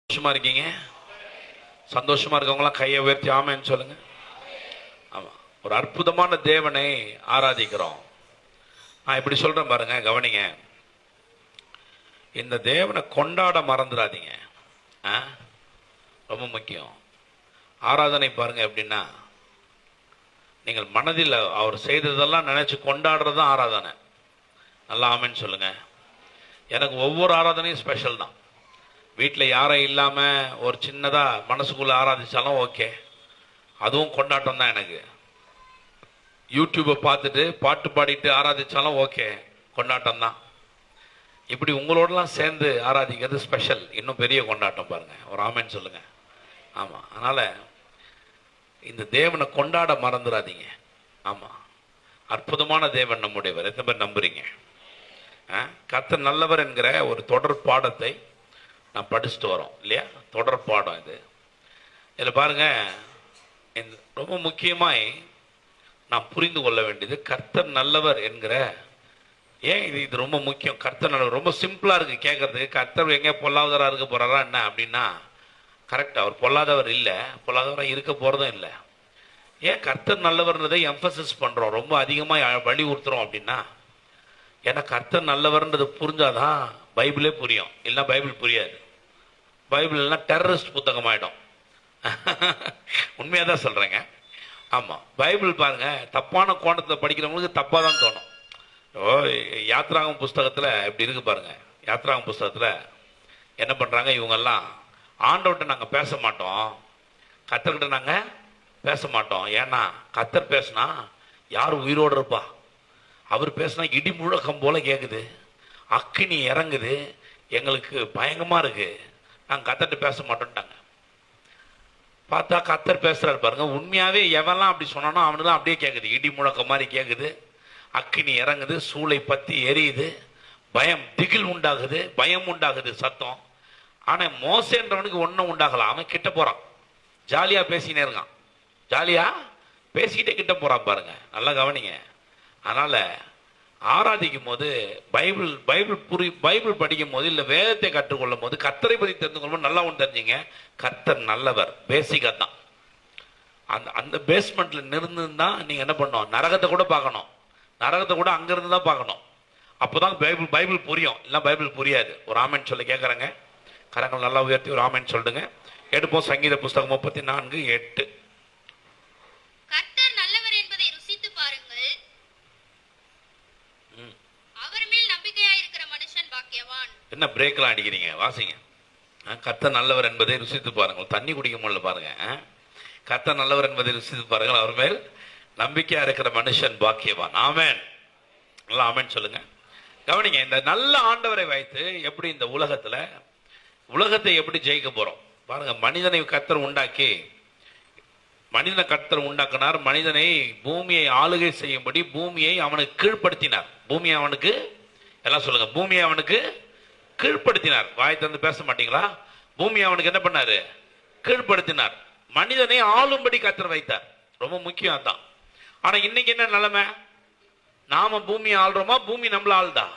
சந்தோஷமா இருக்கீங்க? சந்தோஷமா இருக்கவங்களாம் கையை உயர்த்தி ஆமேன்னு சொல்லுங்க. ஆமா, ஒரு அற்புதமான தேவனை ஆராதிக்கிறோம். நான் இப்படி சொல்றேன் பாருங்க, கவனிங்க. இந்த தேவனை கொண்டாட மறந்துடாதீங்க. ரொம்ப முக்கியம். ஆராதனை பாருங்க எப்படின்னா, நீங்கள் மனதில் அவர் செய்ததெல்லாம் நினைச்சு கொண்டாடுறது தான் ஆராதனை. நல்லா ஆமேன்னு சொல்லுங்க. எனக்கு ஒவ்வொரு ஆராதனையும் ஸ்பெஷல் தான். வீட்டில் யாரும் இல்லாமல் ஒரு சின்னதாக மனசுக்குள்ளே ஆராதிச்சாலும் ஓகே, அதுவும் கொண்டாட்டம் தான் எனக்கு. யூடியூப்பை பார்த்துட்டு பாட்டு பாடிட்டு ஆராதிச்சாலும் ஓகே, கொண்டாட்டம் தான். இப்படி உங்களோடலாம் சேர்ந்து ஆராதிக்கிறது ஸ்பெஷல், இன்னும் பெரிய கொண்டாட்டம் பாருங்க. ஒரு ஆமேன்னு சொல்லுங்க. ஆமாம், அதனால் இந்த தேவனை கொண்டாட மறந்துடாதீங்க. ஆமாம், அற்புதமான தேவன் நம்முடையவர். எத்தனை பேர் நம்புறீங்க? கர்த்தர் நல்லவர் என்கிற ஒரு தொடர் பாடத்தை நான் படிச்சுட்டு வரோம் இல்லையா? தொடர் பாடம் இது. இதில் பாருங்க, இந்த ரொம்ப முக்கியமாய் நான் புரிந்து கொள்ள வேண்டியது கர்த்தர் நல்லவர் என்கிற, ஏன் இது ரொம்ப முக்கியம். கர்த்தர் நல்லவர் ரொம்ப சிம்பிளாக இருக்குது கேட்கறதுக்கு. கர்த்தர் எங்கே பொல்லாதவராக இருக்க போகிறாரா என்ன அப்படின்னா, கரெக்ட், அவர் பொல்லாதவர் இல்லை, பொல்லாதவராக இருக்க போகிறதும் இல்லை. ஏன் கர்த்தர் நல்லவர்ன்றதை எம்பசிஸ் பண்ணுறோம், ரொம்ப அதிகமாக வலியுறுத்துறோம் அப்படின்னா, ஏன்னா கர்த்தர் நல்லவர்ன்றது புரிஞ்சாதான் பைபிளே புரியும், இல்லைன்னா பைபிள் புரியாது. பைபிள் இல்லைன்னா டெரரிஸ்ட் புத்தகம் ஆகிடும். உண்மையாக தான் சொல்கிறேங்க. ஆமாம், பைபிள் பாருங்க, தப்பான கோணத்தில் படிக்கிறவங்களுக்கு தப்பாக தான் தோணும். யாத்ராகம் புஸ்தகத்தில் இப்படி இருக்கு பாருங்க. யாத்ராகம் புஸ்தகத்தில் என்ன பண்ணுறாங்க இவங்கெல்லாம், ஆண்டவர்கிட்ட நாங்கள் பேச மாட்டோம், கர்த்தர்கிட்ட நாங்கள் பேச மாட்டோம். ஏன்னா கர்த்தர் பேசுனா யார் உயிரோடு இருப்பா, அவர் பேசுனா இடி முழக்கம் போல கேட்குது, அக்கினி இறங்குது, எங்களுக்கு பயங்கரமாக இருக்கு, நாங்கள் கர்த்தர்கிட்ட பேச மாட்டோம்ட்டாங்க. பார்த்தா கர்த்தர் பேசுறாரு பாருங்க. உண்மையாகவே எவெல்லாம் அப்படி சொன்னானோ அவனுதான் அப்படியே கேட்குது, இடி முழக்கம் மாதிரி கேட்குது, அக்கினி இறங்குது, சூளை பற்றி எரியுது, பயம் திகில் உண்டாகுது, பயம் உண்டாகுது, சத்தம். ஆனால் மோசேன்றவனுக்கு ஒன்றும் உண்டாகலாம். அவன் கிட்ட போகிறான், ஜாலியாக பேசினே இருக்கான், ஜாலியாக பேசிக்கிட்டே கிட்ட போகிறான் பாருங்க. நல்லா கவனிங்க. அதனால் ஆராதிக்கும் போது பைபிள் படிக்கும் போது, இல்லை வேதத்தை கற்றுக்கொள்ளும் போது, கர்த்தரை பற்றி தெரிந்து கொள்ளும் நல்லா ஒன்று தெரிஞ்சுங்க, கர்த்தர் நல்லவர். பேசிக்காக தான் அந்த பேஸ்மெண்ட்ல நிறுந்துதான் நீங்கள் என்ன பண்ணணும், நரகத்தை கூட பார்க்கணும், நரகத்தை கூட அங்கிருந்து தான் பார்க்கணும். அப்போதான் பைபிள் புரியும், இல்லை பைபிள் புரியாது. ஒரு ஆமேன் சொல்ல கேட்குறேங்க. கரங்கள் நல்லா உயர்த்தி ஒரு ஆமேன் சொல்லுங்க. எடுப்போம் சங்கீத புஸ்தகம் 34:8. என்ன பிரேக்லாம் அடிக்கிறீங்க? வாசிங்க. கர்த்தர் நல்லவர் என்பதை ருசித்து பாருங்கள். தண்ணி குடிக்க முடியல பாருங்க. கர்த்தர் நல்லவர் என்பதை ருசித்து பாருங்கள், அவர் மேல் நம்பிக்கையா இருக்கிற மனுஷன் பாக்கியவான். ஆமேன். நல்லா ஆமேன் சொல்லுங்க. கவனிங்க, இந்த நல்ல ஆண்டவரை வைத்து எப்படி இந்த உலகத்தை எப்படி ஜெயிக்க போறோம் பாருங்க. மனிதனை கர்த்தர் உண்டாக்கினார். மனிதனை பூமியை ஆளுகை செய்யும்படி பூமியை அவனுக்கு கீழ்ப்படுத்தினார். பூமியை அவனுக்கு எல்லாம் சொல்லுங்க, பூமியை அவனுக்கு கீழ்ப்படுத்தினார். வாய் தந்து பேச மாட்டீங்களா? பூமியை அவனுக்கு என்ன பண்ணாரு? கீழ்ப்படுத்தினார். மனிதனை ஆளும்படி கர்த்தர் வைத்தார். ரொம்ப முக்கியம் அதான். ஆனா இன்னைக்கு என்ன நிலைமை? நாம பூமியை ஆள்றோமா, பூமி நம்மள ஆளுதா?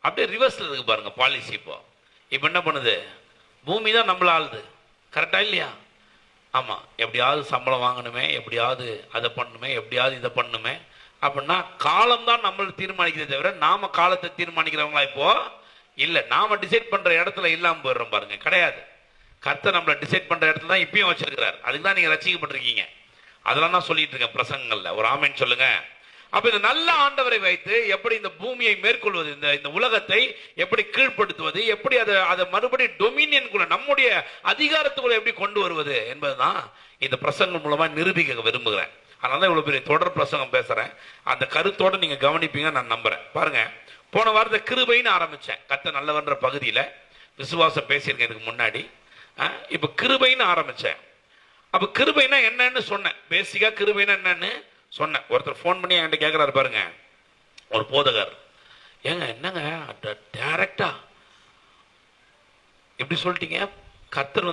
அப்படியே ரிவர்ஸ்ல இருக்கு பாருங்க பாலிசி. இப்போ என்ன பண்ணுது? பூமி தான் நம்மள ஆளுது. கரெக்டா இல்லையா? ஆமா, எப்படியாவது சம்பளம் வாங்கணுமே, எப்படியாவது அதை பண்ணணுமே, எப்படியாவது இதை பண்ணணுமே அப்படின்னா காலம் தான் நம்மளை தீர்மானிக்கிறதே தவிர நாம காலத்தை தீர்மானிக்கிறவங்களா இப்போ இல்ல. நாம டிசைட் பண்ற இடத்துல இல்லாம போயிடுறோம் பாருங்க. கிடையாது, கர்த்தர் நம்மளை டிசைட் பண்ற இடத்துல தான் இப்பயும் வச்சிருக்கிறார். அதுக்கு தான் நீங்க ரசிக்கப்பட்டிருக்கீங்க. அதெல்லாம் நான் சொல்லிட்டு இருக்கேன் பிரசங்கங்கள்ல. ஒரு ஆமேன் சொல்லுங்க. அப்ப இந்த நல்ல ஆண்டவரை வைத்து எப்படி இந்த பூமியை மேற்கொள்வது, இந்த உலகத்தை எப்படி கீழ்ப்படுத்துவது, எப்படி அதை மறுபடியும் டொமினியனுக்குள்ள, நம்முடைய அதிகாரத்துக்குள்ள எப்படி கொண்டு வருவது என்பதுதான் இந்த பிரசங்கம் மூலமா நிரூபிக்க விரும்புகிறேன். அதனால இவ்வளவு பெரிய தொடர் பிரசங்கம் பேசுறேன். அந்த கருத்தோட நீங்க கவனிப்பீங்க நான் நம்புறேன். பாருங்க, போன வாரத்தை கிருபைன்னு ஆரம்பிச்சேன். கர்த்தர் நல்லவன்ற பகுதியில விசுவாசம் பேசியிருக்கேன் இதுக்கு முன்னாடி. இப்ப கிருபைன்னு ஆரம்பிச்சேன். அப்ப கிருபைனா என்னன்னு சொன்னேன். பேசிக்கா கிருபைனா என்னன்னு சொன்னேன். ஒருத்தர் போன் பண்ணி என்கிட்ட கேட்கிறாரு பாருங்க, ஒரு போதகர், ஏங்க என்னங்க டைரக்டா எப்படி சொல்லிட்டீங்க, கர்த்தர்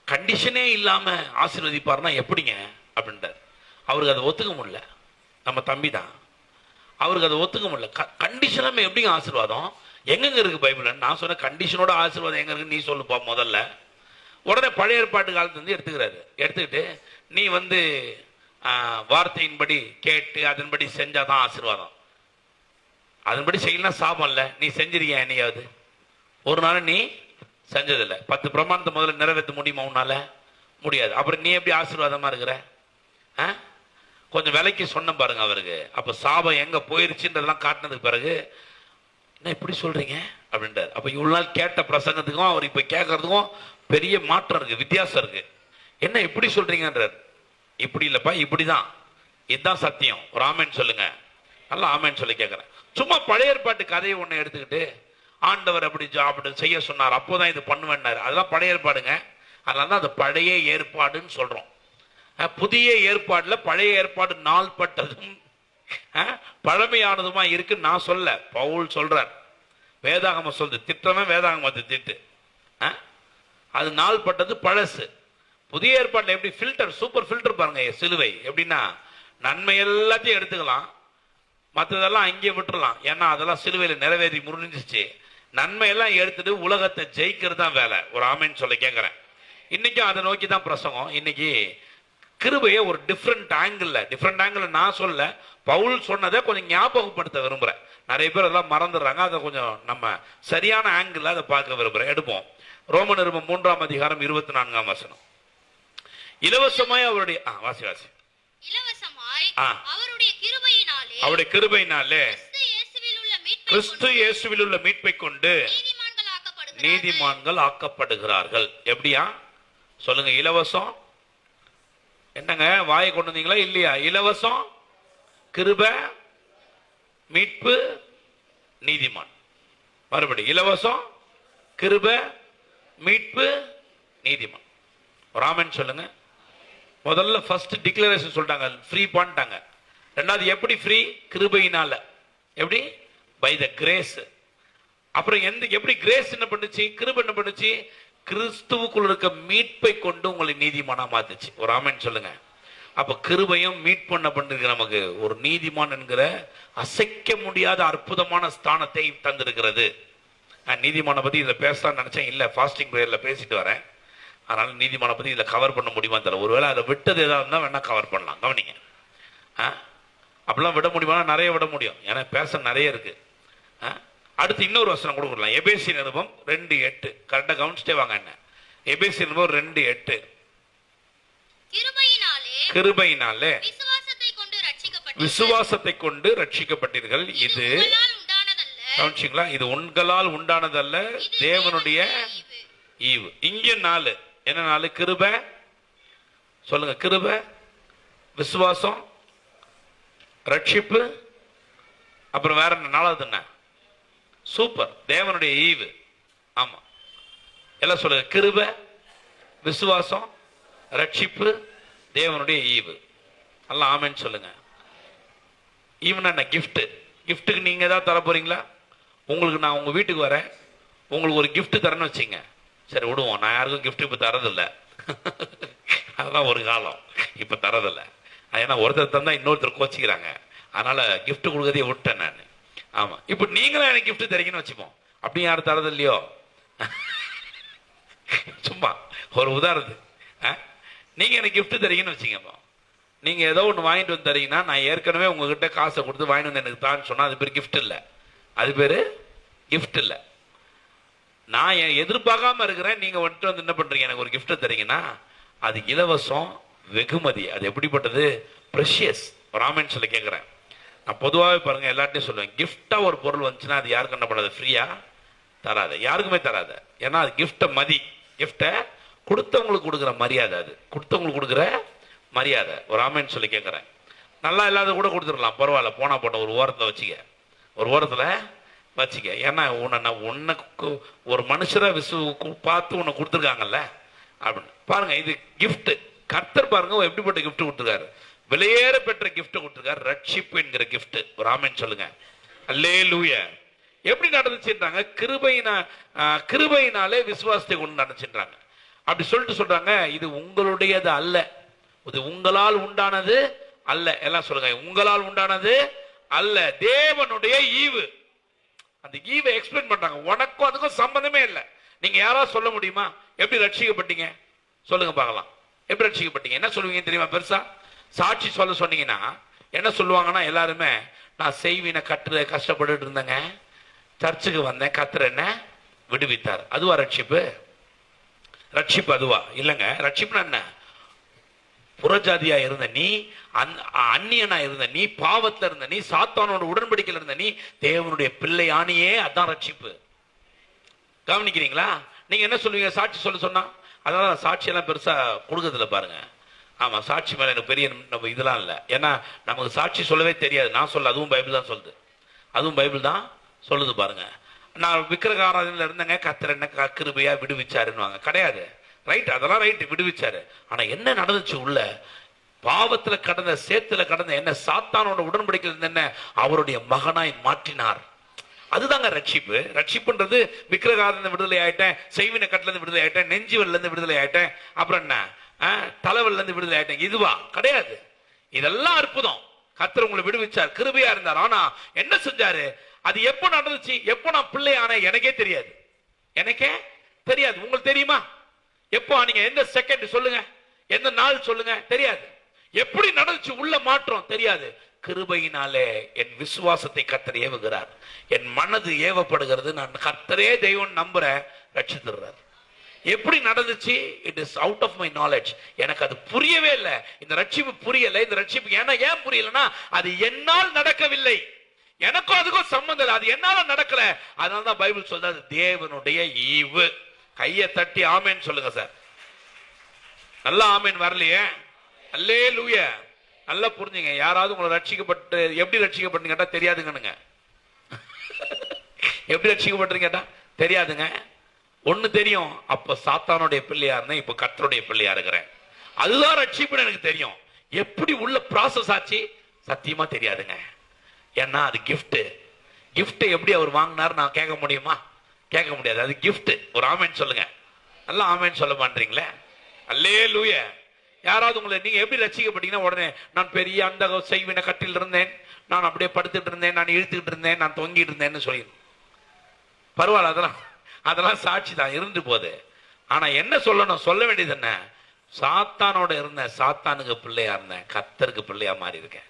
கண்டிஷனே இல்லாம ஆசீர்வதிப்பார்னா எப்படிங்க அப்படின்றார். அவருக்கு அதை ஒத்துக்க முடியல. நம்ம தம்பி தான், அவருக்கு அதை ஒத்துக்க முடியல. கண்டிஷனாம எப்படிங்க ஆசீர்வாதம்? எங்கெங்க இருக்கு பைபிள்? நான் சொன்ன கண்டிஷனோட ஆசீர்வாதம் எங்க இருக்கு நீ சொல்லுப்பா முதல்ல. உடனே பழைய ஏற்பாட்டு காலத்துல இருந்து எடுத்துக்கிறாரு. எடுத்துக்கிட்டு நீ வார்த்தையின்படி கேட்டு அதன்படி செஞ்சாதான் ஆசீர்வாதம், அதன்படி செய்யலாம் சாபம் இல்லை. நீ செஞ்சிருக்கியா என்னையாவது? ஒரு நாள் நீ செஞ்சதில்லை. 10 பிரமாணத்தை முதல்ல நிறைவேற்ற முடியுமா உன்னால? முடியாது. அப்புறம் நீ எப்படி ஆசீர்வாதமா இருக்கிற? கொஞ்சம் விலைக்கு சொன்ன பாருங்க அவருக்கு. அப்ப சாபம் எங்க போயிருச்சுன்றதெல்லாம் காட்டினதுக்கு பிறகு என்ன இப்படி சொல்றீங்க அப்படின்றார். அப்ப இவ்வளவு நாள் கேட்ட பிரசங்கத்துக்கும் அவர் இப்ப கேட்கறதுக்கும் பெரிய மாற்றம் இருக்கு, வித்தியாசம் இருக்கு. என்ன இப்படி சொல்றீங்கன்றார். இப்படி இல்லப்பா, இப்படிதான், இதுதான் சத்தியம். ஒரு ஆமேன் சொல்லுங்க. நல்லா ஆமேன் சொல்லி கேட்கிறேன். சும்மா பழைய ஏற்பாட்டு கதையை ஒண்ணு எடுத்துக்கிட்டு ஆண்டவர் அப்படி செய்ய சொன்னார், அப்போதான் இது பண்ணுவேன்னாரு, அதெல்லாம் பழைய ஏற்பாடுங்க. அதனாலதான் அது பழைய ஏற்பாடுன்னு சொல்றோம். புதிய ஏற்பாடுல பழைய ஏற்பாடு நாள்பட்டதும் பழமையானதுமா இருக்கு நான் சொல்ல, பவுல் சொல்றார். வேதாகம சொல்றது, திட்டமே வேதாகமத்தை திட்டு. அது நாள்பட்டது பழசு. புதிய ஏற்பாடுல எப்படி ஃபில்டர், சூப்பர் ஃபில்டர் பாருங்க சிலுவை. எப்படின்னா நன்மை எல்லாத்தையும் எடுத்துக்கலாம், மற்றதெல்லாம் அங்கேயே விட்டுறலாம். ஏன்னா அதெல்லாம் சிலுவையில நிறைவேறி முடிஞ்சிச்சு. நன்மை எல்லாம் எடுத்துட்டு உலகத்தை ஜெயிக்கிறது தான் வேலை. ஒரு ஆமேன்னு சொல்ல கேட்கிறேன். இன்னைக்கும் அதை நோக்கி தான் பிரசங்கம். இன்னைக்கு கிருபையை ஒரு டிஃப்ரெண்ட் ஆங்கிள் நான் சொல்ல, பவுல் சொன்னதை கொஞ்சம் ஞாபகப்படுத்த விரும்புறேன். நிறைய பேர் அதெல்லாம் மறந்துடுறாங்க. அதை கொஞ்சம் நம்ம சரியான ஆங்கிள் அதை பார்க்க விரும்புறேன். எடுப்போம். ரோமர் 3ஆம் அதிகாரம் 24ஆம் வசனம். இலவசமாய் அவருடைய வாசி அவருடைய கிருபையினாலே கிறிஸ்து இயேசுவில் உள்ள மீட்பை கொண்டு நீதிமான்கள் ஆக்கப்படுகிறார்கள். எப்படியா சொல்லுங்க? இலவசம். என்னங்க வாயை கொண்டு வந்தீங்களா இல்லையா? இலவசம், கிருபை, மீட்பு, நீதிமான். மறுபடி இலவசம், கிருபை, மீட்பு, நீதிமான். ராமன் சொல்லுங்க. முதல்ல ஃபர்ஸ்ட் டிக்ளரேஷன் சொல்லிட்டாங்க, ஃப்ரீ பண்ணிட்டாங்க. ரெண்டாவது எப்படி ஃப்ரீ? கிருபையினால. எப்படி? By the grace. அப்புறம் எப்படி கிரேஸ் என்ன பண்ணுச்சு, கிருபை என்ன பண்ணுச்சு? கிறிஸ்துவுக்குள் இருக்க மீட்பை கொண்டு உங்களை நீதிமானா மாத்துச்சு. ஒரு ஆமென் சொல்லுங்க. அப்ப கிருபையும் மீட் பண்ண பண்ணிருக்கு நமக்கு ஒரு நீதிமான் என்கிற அசைக்க முடியாத அற்புதமான ஸ்தானத்தை தந்திருக்கிறது. நீதிமான பத்தி இதுல பேசலாம்னு நினைச்சேன், இல்ல ஃபாஸ்டிங் பிரேயர்ல பேசிட்டு வரேன். அதனால நீதிமான பத்தி இதுல கவர் பண்ண முடியுமா தெரியல. ஒருவேளை அதை விட்டது ஏதாவது இருந்தா வேணா கவர் பண்ணலாம். கவனிங்க. அப்படிலாம் விட முடியுமா? நிறைய விட முடியும், ஏன்னா பேச நிறைய இருக்கு. அடுத்து இன்னொரு வசனம் கொடுக்கலாம். எபேசி நிருபம் 2:8. கரெக்டா கவனிச்சுட்டே வாங்க. என்ன எபேசி நிருபம் 2:8. கிருபையினாலே விசுவாசத்தை கொண்டு ரட்சிக்கப்பட்டீர்கள். இது கவனிச்சிங்களா? இது உங்களால் உண்டானதல்ல, தேவனுடைய ஈவு. இங்க 4 என்ன 4? கிருபை சொல்லுங்க. கிருபை, விசுவாசம், ரட்சிப்பு, அப்புறம் வேற என்ன? 4வது என்ன? சூப்பர், தேவனுடைய ஈவு. ஆமா, எல்லாம் சொல்லுங்க. கிருபை, விசுவாசம், ரட்சிப்பு, தேவனுடைய ஈவு. எல்லாம் ஆமென் சொல்லுங்க. ஈவன் என்ன? கிஃப்ட். கிஃப்ட்டுக்கு நீங்க ஏதாவது தர போறீங்களா? உங்களுக்கு நான் உங்க வீட்டுக்கு வரேன், உங்களுக்கு ஒரு கிஃப்ட் தரேன்னு வச்சுங்க. சரி விடுவோம், நான் யாருக்கும் கிஃப்ட் இப்ப தரதில்லை. அதெல்லாம் ஒரு காலம், இப்ப தரதில்லை. ஏன்னா ஒருத்தர் தந்தா இன்னொருத்தர் கோச்சிக்கிறாங்க. அதனால கிஃப்ட் கொடுக்கறதே விட்டேன் நான். ஆமா, இப்ப நீங்களும் எனக்கு கிஃப்ட் தரீங்கன்னு வச்சுப்போம். அப்படி யாரும் தரது இல்லையோ? சும்மா ஒரு உதாரணத்துக்கு நீங்க எனக்கு கிஃப்ட் தரீங்கன்னு வச்சுங்க. நீங்க ஏதோ ஒன்று வாங்கிட்டு வந்து தரீங்கன்னா, நான் ஏற்கனவே உங்ககிட்ட காசை கொடுத்து வாங்கிட்டு வந்து எனக்கு தான் சொன்னா அது பேர் கிஃப்ட் இல்லை. அது பேரு கிஃப்ட் இல்லை. நான் எதிர்பார்க்காம இருக்கிறேன், நீங்க வந்துட்டு வந்து என்ன பண்றீங்க, எனக்கு ஒரு கிஃப்ட் தரீங்கன்னா அது இலவசம், வெகுமதி. அது எப்படிப்பட்டது? ப்ரெஷியஸ். ஒரு ஆமென் சொல்லி கேட்கிறேன். நான் பொதுவாகவே பாருங்க, எல்லார்ட்டையும் சொல்லுவேன், கிஃப்டா ஒரு பொருள் வந்துச்சுன்னா அது யாருக்கு என்ன பண்ணாது? ஃப்ரீயா தராது, யாருக்குமே தராது. ஏன்னா அது கிஃப்ட மதி. கிஃப்ட கொடுத்தவங்களுக்கு கொடுக்குற மரியாதை, அது கொடுத்தவங்களுக்கு கொடுக்குற மரியாதை. ஒரு ஆமென் சொல்லி கேட்கிறேன். நல்லா இல்லாத கூட கொடுத்துடலாம், பரவாயில்ல, போனா போட்ட ஒரு ஓரத்தில் வச்சுக்க, ஒரு ஓரத்தில் வச்சுக்க. ஏன்னா உனக்கு ஒரு மனுஷரை பார்த்து உன்னை கொடுத்துருக்காங்கல்ல அப்படின்னு பாருங்க. இது கிஃப்ட். கர்த்தர் பாருங்க எப்படிப்பட்ட கிஃப்ட் கொடுத்துருக்காரு. விலையேற பெற்ற கிஃப்ட் கொடுத்துருக்காரு, ரட்சிப்பு என்கிற கிஃப்ட். ஒரு ஆமென் சொல்லுங்க. அல்லேலூயா. எப்படி நடந்துச்சுன்றாங்க? கிருபையினாலே விசுவாசத்தை கொண்டு நடந்துச்சுன்றாங்க. அப்படி சொல்லிட்டு சொல்றாங்க, இது உங்களுடையது அல்ல, இது உங்களால் உண்டானது அல்ல. எல்லாம் சொல்லுங்க, உங்களால் உண்டானது அல்ல, தேவனுடைய ஈவு. அந்த ஈவை எக்ஸ்பிளைன் பண்றாங்க. உனக்கும் அதுக்கும் சம்பந்தமே இல்லை. நீங்க யாராவது சொல்ல முடியுமா எப்படி ரட்சிக்கப்பட்டீங்க? சொல்லுங்க பார்க்கலாம். எப்படி ரட்சிக்கப்பட்டீங்க? என்ன சொல்லுவீங்க தெரியுமா? பெருசா சாட்சி சொல்ல சொன்னீங்கன்னா என்ன சொல்லுவாங்கன்னா, எல்லாருமே நான் செய்வினை கஷ்டப்பட்டு இருந்தேங்க, சர்ச்சுக்கு வந்தேன், கர்த்தர் என்ன விடுவித்தார். அதுவா ரட்சிப்பு? ரட்சிப்பு அதுவா? இல்லைங்க. ரட்சிப்புனா என்ன? புறஜாதியா இருந்த நீ, அந்நியனா இருந்த நீ, பாவத்துல இருந்த நீ, சாத்தானோட உடன்படிக்கையில் இருந்த நீ, தேவனுடைய பிள்ளை ஆணியே, அதான் ரட்சிப்பு. கவனிக்கிறீங்களா? நீங்க என்ன சொல்லுவீங்க சாட்சி சொல்ல சொன்னா? அதனால சாட்சியெல்லாம் பெருசா கொடுக்கறதில்ல பாருங்க. ஆமா, சாட்சி மேல எனக்கு பெரிய நம்ம இதெல்லாம் இல்லை. ஏன்னா நமக்கு சாட்சி சொல்லவே தெரியாது. நான் சொல்ல, அதுவும் பைபிள் தான் சொல்லுது. அதுவும் பைபிள் தான் சொல்லுது பாருங்க. நான் விக்கிரக ஆராதனையில இருந்தேங்க, கர்த்தர் என்ன கிருபையா விடுவிச்சாருன்னு கிடையாது. ரைட், அதெல்லாம் ரைட், விடுவிச்சாரு. ஆனா என்ன நடந்துச்சு உள்ள? பாவத்துல கடந்த, சேத்துல கடந்த என்ன, சாத்தானோட உடன்படிக்கையில் இருந்த என்ன அவருடைய மகனாய் மாற்றினார். அதுதாங்க ரட்சிப்பு. ரட்சிப்புன்றது விக்கிரகாரந்த விடுதலை ஆயிட்டேன், செய்வின கட்டில இருந்து விடுதலை ஆயிட்டேன், நெஞ்சுவல்ல இருந்து விடுதலை ஆயிட்டேன், அப்புறம் என்ன தலைவல்ல இருந்து விடுதலை ஆயிட்டேன், இதுவா கிடையாது. இதெல்லாம் அற்புதம். கர்த்தர் உங்களை விடுவிச்சார், கிருபையா இருந்தார். ஆனா என்ன செஞ்சாரு? அது எப்ப நடந்துச்சு, எப்ப நான் பிள்ளை ஆன எனக்கே தெரியாது. எனக்கே தெரியாது. உங்களுக்கு தெரியுமா? எப்போ நீங்க எந்த செகண்ட் சொல்லுங்க, எந்த நாள் சொல்லுங்க, தெரியாது. எப்படி நடந்துச்சு உள்ள மாற்றம் தெரியாது. கிருபையினாலே என் விசுவாசத்தை கர்த்தர் ஏவுகிறார், என் மனது ஏவப்படுகிறது, நான் கர்த்தரே தெய்வம் நம்புறேன், ரட்சித்துறார். எப்படி நடந்துச்சு? It is out of my knowledge. எனக்கு அது புரியவே இல்லை. இந்த ரட்சிப்பு புரியல. இந்த ரட்சிப்பு ஏன் புரியலன்னா, அது என்னால் நடக்கவில்லை. எனக்கும் அதுக்கும் சம்பந்தம் இல்லை. அது என்னால நடக்கல. அதனாலதான் பைபிள் சொல்றது தேவனுடைய ஈவு. கையை தட்டி ஆமேன்னு சொல்லுங்க சார். நல்லா ஆமேன் வரலையே? அல்லேலூயா. நல்லா புரிஞ்சுங்க. யாராவது உங்களை ரட்சிக்கப்பட்டு எப்படி ரட்சிக்கப்பட்டீங்க கேட்டா தெரியாதுங்க. எப்படி ரட்சிக்கப்பட்டீங்க கேட்டா தெரியாதுங்க. ஒண்ணு தெரியும், அப்ப சாத்தானுடைய பிள்ளையா இருந்தேன், இப்ப கர்த்தருடைய பிள்ளையா இருக்கிறேன். அதுதான் ரட்சிப்புன்னு எனக்கு தெரியும். எப்படி உள்ள ப்ராசஸ் ஆச்சு சத்தியமா தெரியாதுங்க. ஏன்னா அது கிஃப்ட். கிஃப்ட் எப்படி அவர் வாங்கினார் நான் கேட்க முடியுமா? கேட்க முடியாது. அது கிஃப்ட். ஒரு ஆமேன் சொல்லுங்க. நல்லா ஆமேன் சொல்ல மாட்டீங்களே? அல்லேலூயா. யாராவது உங்களை நீங்க எப்படி ரட்சிக்கப்பட்டீங்கன்னா உடனே நான் பெரிய அந்த செய்வின கட்டில் இருந்தேன், நான் அப்படியே படுத்துட்டு இருந்தேன், நான் இழுத்துக்கிட்டு இருந்தேன், நான் தொங்கிட்டு இருந்தேன்னு சொல்லி பரவாயில்ல. அதெல்லாம் சாட்சி தான், இருந்து போகுது. ஆனா என்ன சொல்லணும்? சொல்ல வேண்டியது என்ன? சாத்தானோட இருந்தேன், சாத்தானுக்கு பிள்ளையா இருந்தேன், கர்த்தருக்கு பிள்ளையா மாறி இருக்கேன்.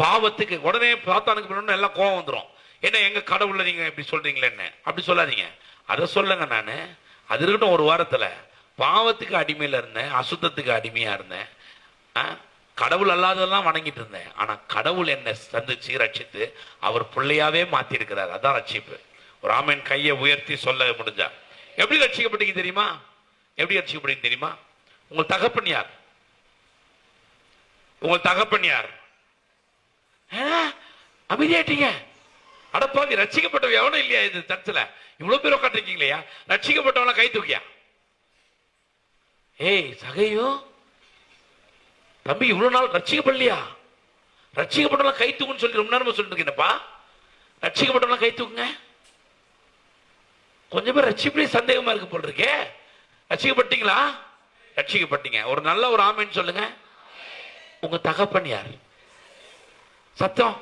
பாவத்துக்கு உடனே சாத்தானுக்கு பிள்ளை எல்லாம் கோவம் வந்துடும். என்ன எங்க கடவுள்ல நீங்க இப்படி சொல்றீங்களே, என்ன அப்படி சொல்லாதீங்க. அதை சொல்லுங்க. நான் அது இருக்கட்டும். ஒரு வாரத்துல பாவத்துக்கு அடிமையில இருந்தேன், அசுத்தத்துக்கு அடிமையா இருந்தேன், கடவுள் அல்லாததெல்லாம் வணங்கிட்டு இருந்தேன். ஆனா கடவுள் என்ன சந்திச்சு ரட்சித்து அவர் பிள்ளையாவே மாத்தி இருக்கிறார். அதான் ரட்சிப்பு. ஒரு ஆமேன் கையை உயர்த்தி சொல்ல முடிஞ்சா. எப்படி ரட்சிக்கப்பட்டீங்க தெரியுமா? எப்படி ரட்சிக்கப்பட்டீங்க தெரியுமா? உங்கள் தகப்பன் யார்? உங்கள் தகப்பன் யார்? அமைதியாட்டீங்க. அடப்பாவி, ரட்சிக்கப்பட்டவ எவனும் இல்லையா இது சர்ச்சில்? இவ்வளவு பேர் உட்காந்துருக்கீங்களா? ரட்சிக்கப்பட்டவன கை தூக்கியா? ஏய் சகையும் தம்பி, இவ்வளவு நாள் ரட்சிக்கப்படலையா? ரட்சிக்கப்பட்டவன கை தூக்குன்னு சொல்லி ரொம்ப நேரமா சொல்லிட்டு இருக்கேன்ப்பா. ரட்சிக்கப்பட்டவன கை தூக்குங்க. கொஞ்சம் பேர் ரட்சிப்பே சந்தேகமா இருக்கு போல் இருக்கே. ரட்சிக்கப்பட்டீங்களா? ரட்சிக்கப்பட்டீங்க. ஒரு நல்ல ஒரு ஆமேன்னு சொல்லுங்க. உங்க தகப்பன் யார்? சத்தம்.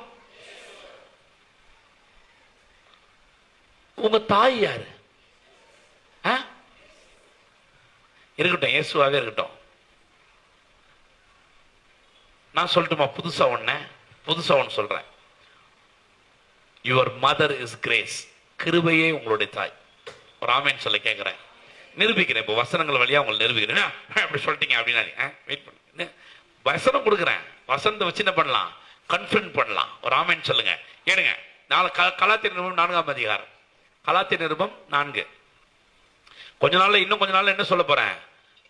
உங்க தாய் யாரு? இருக்கட்டும், இயேசுவாவே இருக்கட்டும். நான் சொல்லட்டுமா புதுசா ஒன்னு சொல்றேன். Your mother is grace. கிருபையே உங்களுடைய தாய். ஒரு ஆமேன் சொல்ல கேட்கிறேன், நிரூபிக்கிறேன். இப்போ வசனங்கள் வழியா உங்களை நிரூபிக்கிறேன். அப்படி சொல்லிட்டீங்க அப்படின்னா வெயிட் பண்ணு, வசனம் கொடுக்குறேன். வசனத்தை வச்சு என்ன பண்ணலாம்? கன்ஃபர்ம் பண்ணலாம். ஒரு ஆமேன் சொல்லுங்க. ஏனுங்க, கலாத்திய நிருபம் 4ஆம் அதிகாரம். கலாத்திய நிருபம் 4. இன்னும் கொஞ்ச நாள்ல என்ன சொல்ல போறேன்?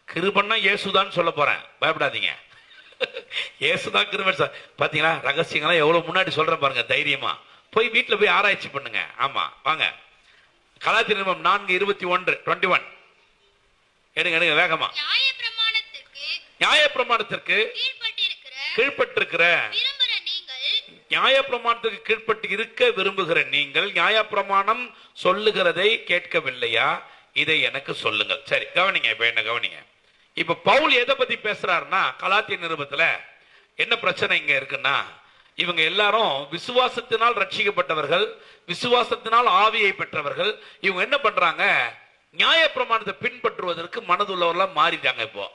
கிருபன்னா இயேசுதான் சொல்ல போறேன். பயப்படாதீங்க. இயேசுதான் கிருபை. பாத்தீங்களா ரகசியங்களா எவ்வளவு முன்னாடி சொல்றேன் பாருங்க. தைரியமா போய் வீட்டுல போய் ஆராய்ச்சி பண்ணுங்க. ஆமா வாங்க. கலாத்திய நிருபம் 4:21 எடுங்க வேகமா. நியாயப்பிரமாணத்திற்கு கீழ்ப்பட்டிருக்கிற, நியாயப்பிரமாணத்துக்கு கீழ்ப்பட்டு இருக்க விரும்புகிற நீங்கள் நியாயப்பிரமாணம் சொல்லுகிறதை கேட்கவில்லையா? இதை எனக்கு சொல்லுங்கள். சரி கவனிங்க. இப்ப என்ன கவனிங்க. இப்ப பவுல் எதை பத்தி பேசுறாருன்னா, கலாத்திய நிருபத்துல என்ன பிரச்சனை இங்க இருக்குன்னா, இவங்க எல்லாரும் விசுவாசத்தினால் ரட்சிக்கப்பட்டவர்கள், விசுவாசத்தினால் ஆவியை பெற்றவர்கள். இவங்க என்ன பண்றாங்க? நியாயப்பிரமாணத்தை பின்பற்றுவதற்கு மனதுள்ளவர்களா மாறிட்டாங்க. இப்போ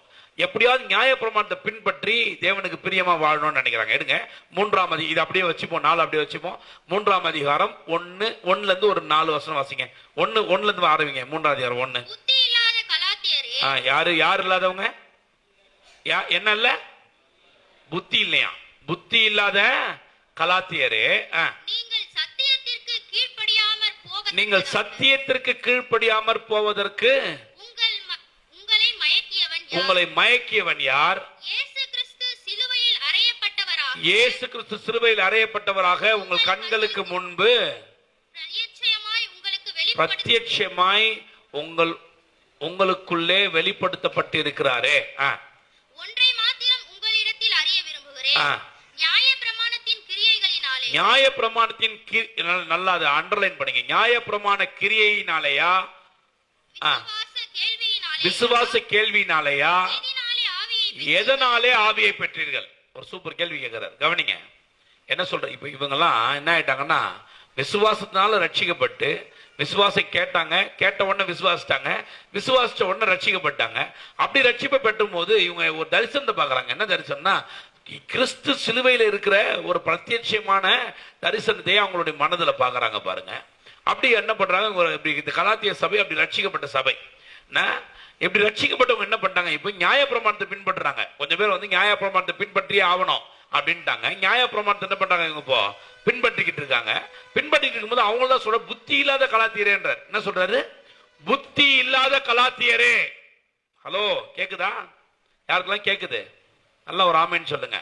எப்படியாவது நியாயப்பிரமாணத்தை பின்பற்றி தேவனுக்கு பிரியமா வாழணும்னு நினைக்கிறாங்க. எடுங்க 3ஆம் அதிகாரம், இது அப்படியே வச்சுப்போம், 4 அப்படியே வச்சுப்போம். 3ஆம் அதிகாரம் 1 இருந்து ஒரு 4 வசனம் வாசிங்க. 1 இருந்து ஆரம்பிங்க. 3ஆம் அதிகாரம் 1. யாரு யார் இல்லாதவங்க? என்ன இல்ல? புத்தி இல்லையா? புத்தி இல்லாத கலாத்தியரே, நீங்கள் சத்தியத்திற்கு கீழ்ப்படியாமற் போவதற்கு உங்களை மயக்கியவன் யார்? இயேசு கிறிஸ்து சிலுவையில் அறையப்பட்டவராக உங்கள் கண்களுக்கு முன்பு பிரத்யட்சமாய் உங்களுக்குள்ளே வெளிப்படுத்தப்பட்டிருக்கிறாரே. ஒன்றை மாத்திரம் உங்களிடத்தில் அறிய விரும்புகிறேன். நியாயப்பிரமாணத்தின் நல்லா அதை அண்டர்லைன் பண்ணுங்க. நியாயப்பிரமாண கிரியையினாலயா, விசுவாச கேள்வியினாலயா, எதனாலே ஆவியை பெற்றீர்கள்? ஒரு சூப்பர் கேள்வி கேட்கிறார். கவனிங்க என்ன சொல்ற. இப்ப இவங்க எல்லாம் என்ன ஆயிட்டாங்கன்னா, விசுவாசத்தினால ரட்சிக்கப்பட்டு விசுவாசம் கேட்டாங்க, கேட்ட உடனே விசுவாசிட்டாங்க, விசுவாசிச்ச உடனே ரட்சிக்கப்பட்டாங்க. அப்படி ரட்சிப்பை பெற்றும் போது இவங்க ஒரு தரிசனத்தை பாக்குறாங்க. என்ன தரிசனம்னா, கிறிஸ்து சிலுவையில் இருக்கிற ஒரு பிரத்யட்சமான தரிசனத்தையே அவங்களுடைய மனதில் பாக்குறாங்க. பாருங்க அப்படி என்ன பண்றாங்க. இந்த கலாத்திய சபை அப்படி ரட்சிக்கப்பட்ட சபை. இப்படி ரட்சிக்கப்பட்டவங்க என்ன பண்றாங்க? இப்போ நியாயப்பிரமாணத்தை பின்பற்றுறாங்க. கொஞ்சம் பேர் வந்து நியாயப்பிரமாணத்தை பின்பற்றியே ஆகணும் அப்படின்ட்டாங்க. நியாயப்பிரமாணத்தை என்ன பண்றாங்க? இவங்க இப்போ பின்பற்றிக்கிட்டு இருக்காங்க. பின்பற்றிட்டு இருக்கும்போது அவங்க தான் சொல்ற, புத்தி இல்லாத கலாத்தியரே என்றார். என்ன சொல்றாரு? புத்தி இல்லாத கலாத்தியரே. ஹலோ, கேக்குதா? யாருக்கெல்லாம் கேக்குது? நல்லா ஒரு ஆமேன்னு சொல்லுங்க.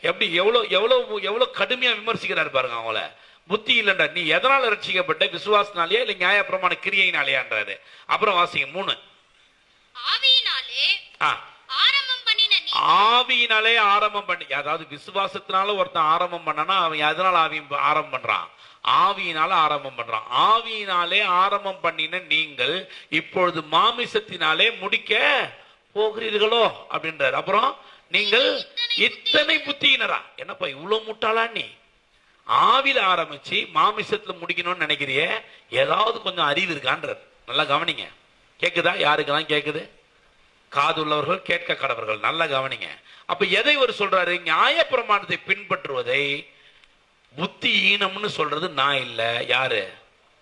எப்படி எவ்வளவு எவ்வளவு எவ்வளவு கடுமையா விமர்சிக்கிறாரு பாருங்க அவங்கள. புத்தி இல்லைன்ற, நீ எதனால ரட்சிக்கப்பட்ட? விசுவாசனாலேயா இல்ல நியாயப்பிரமாண கிரியையினாலேயான்றாரு. அப்புறம் வாசிங்க 3. ஆவியினாலே ஆரம்பம் பண்ணி, அதாவது விசுவாசத்தினால ஒருத்தன் ஆரம்பம் பண்ணனா அவன் எதனால ஆரம்பம் பண்றான்? ஆவியினால ஆரம்பம் பண்றான். ஆவியினாலே ஆரம்பம் பண்ணின நீங்கள் இப்பொழுது மாமிசத்தினாலே முடிக்க போகிறீர்களோ அப்படின்றார். அப்புறம் நீங்கள் இத்தனை புத்தியினரா? என்னப்பா இவ்வளவு முட்டாளா நீ? ஆவில ஆரம்பிச்சு மாமிசத்துல முடிக்கணும்னு நினைக்கிறிய, ஏதாவது கொஞ்சம் அறிவு இருக்கான்றார். நல்லா கவனிங்க. கேக்குதா? யாருக்கெல்லாம் கேக்குது? காது உள்ளவர்கள் கேட்க கடவர்கள். நல்லா கவனிங்க. அப்ப எதை ஒரு சொல்றாரு? நியாயப்பிரமாணத்தை பின்பற்றுவதை புத்தி ஈனம்னு சொல்றது நான் இல்ல. யாரு?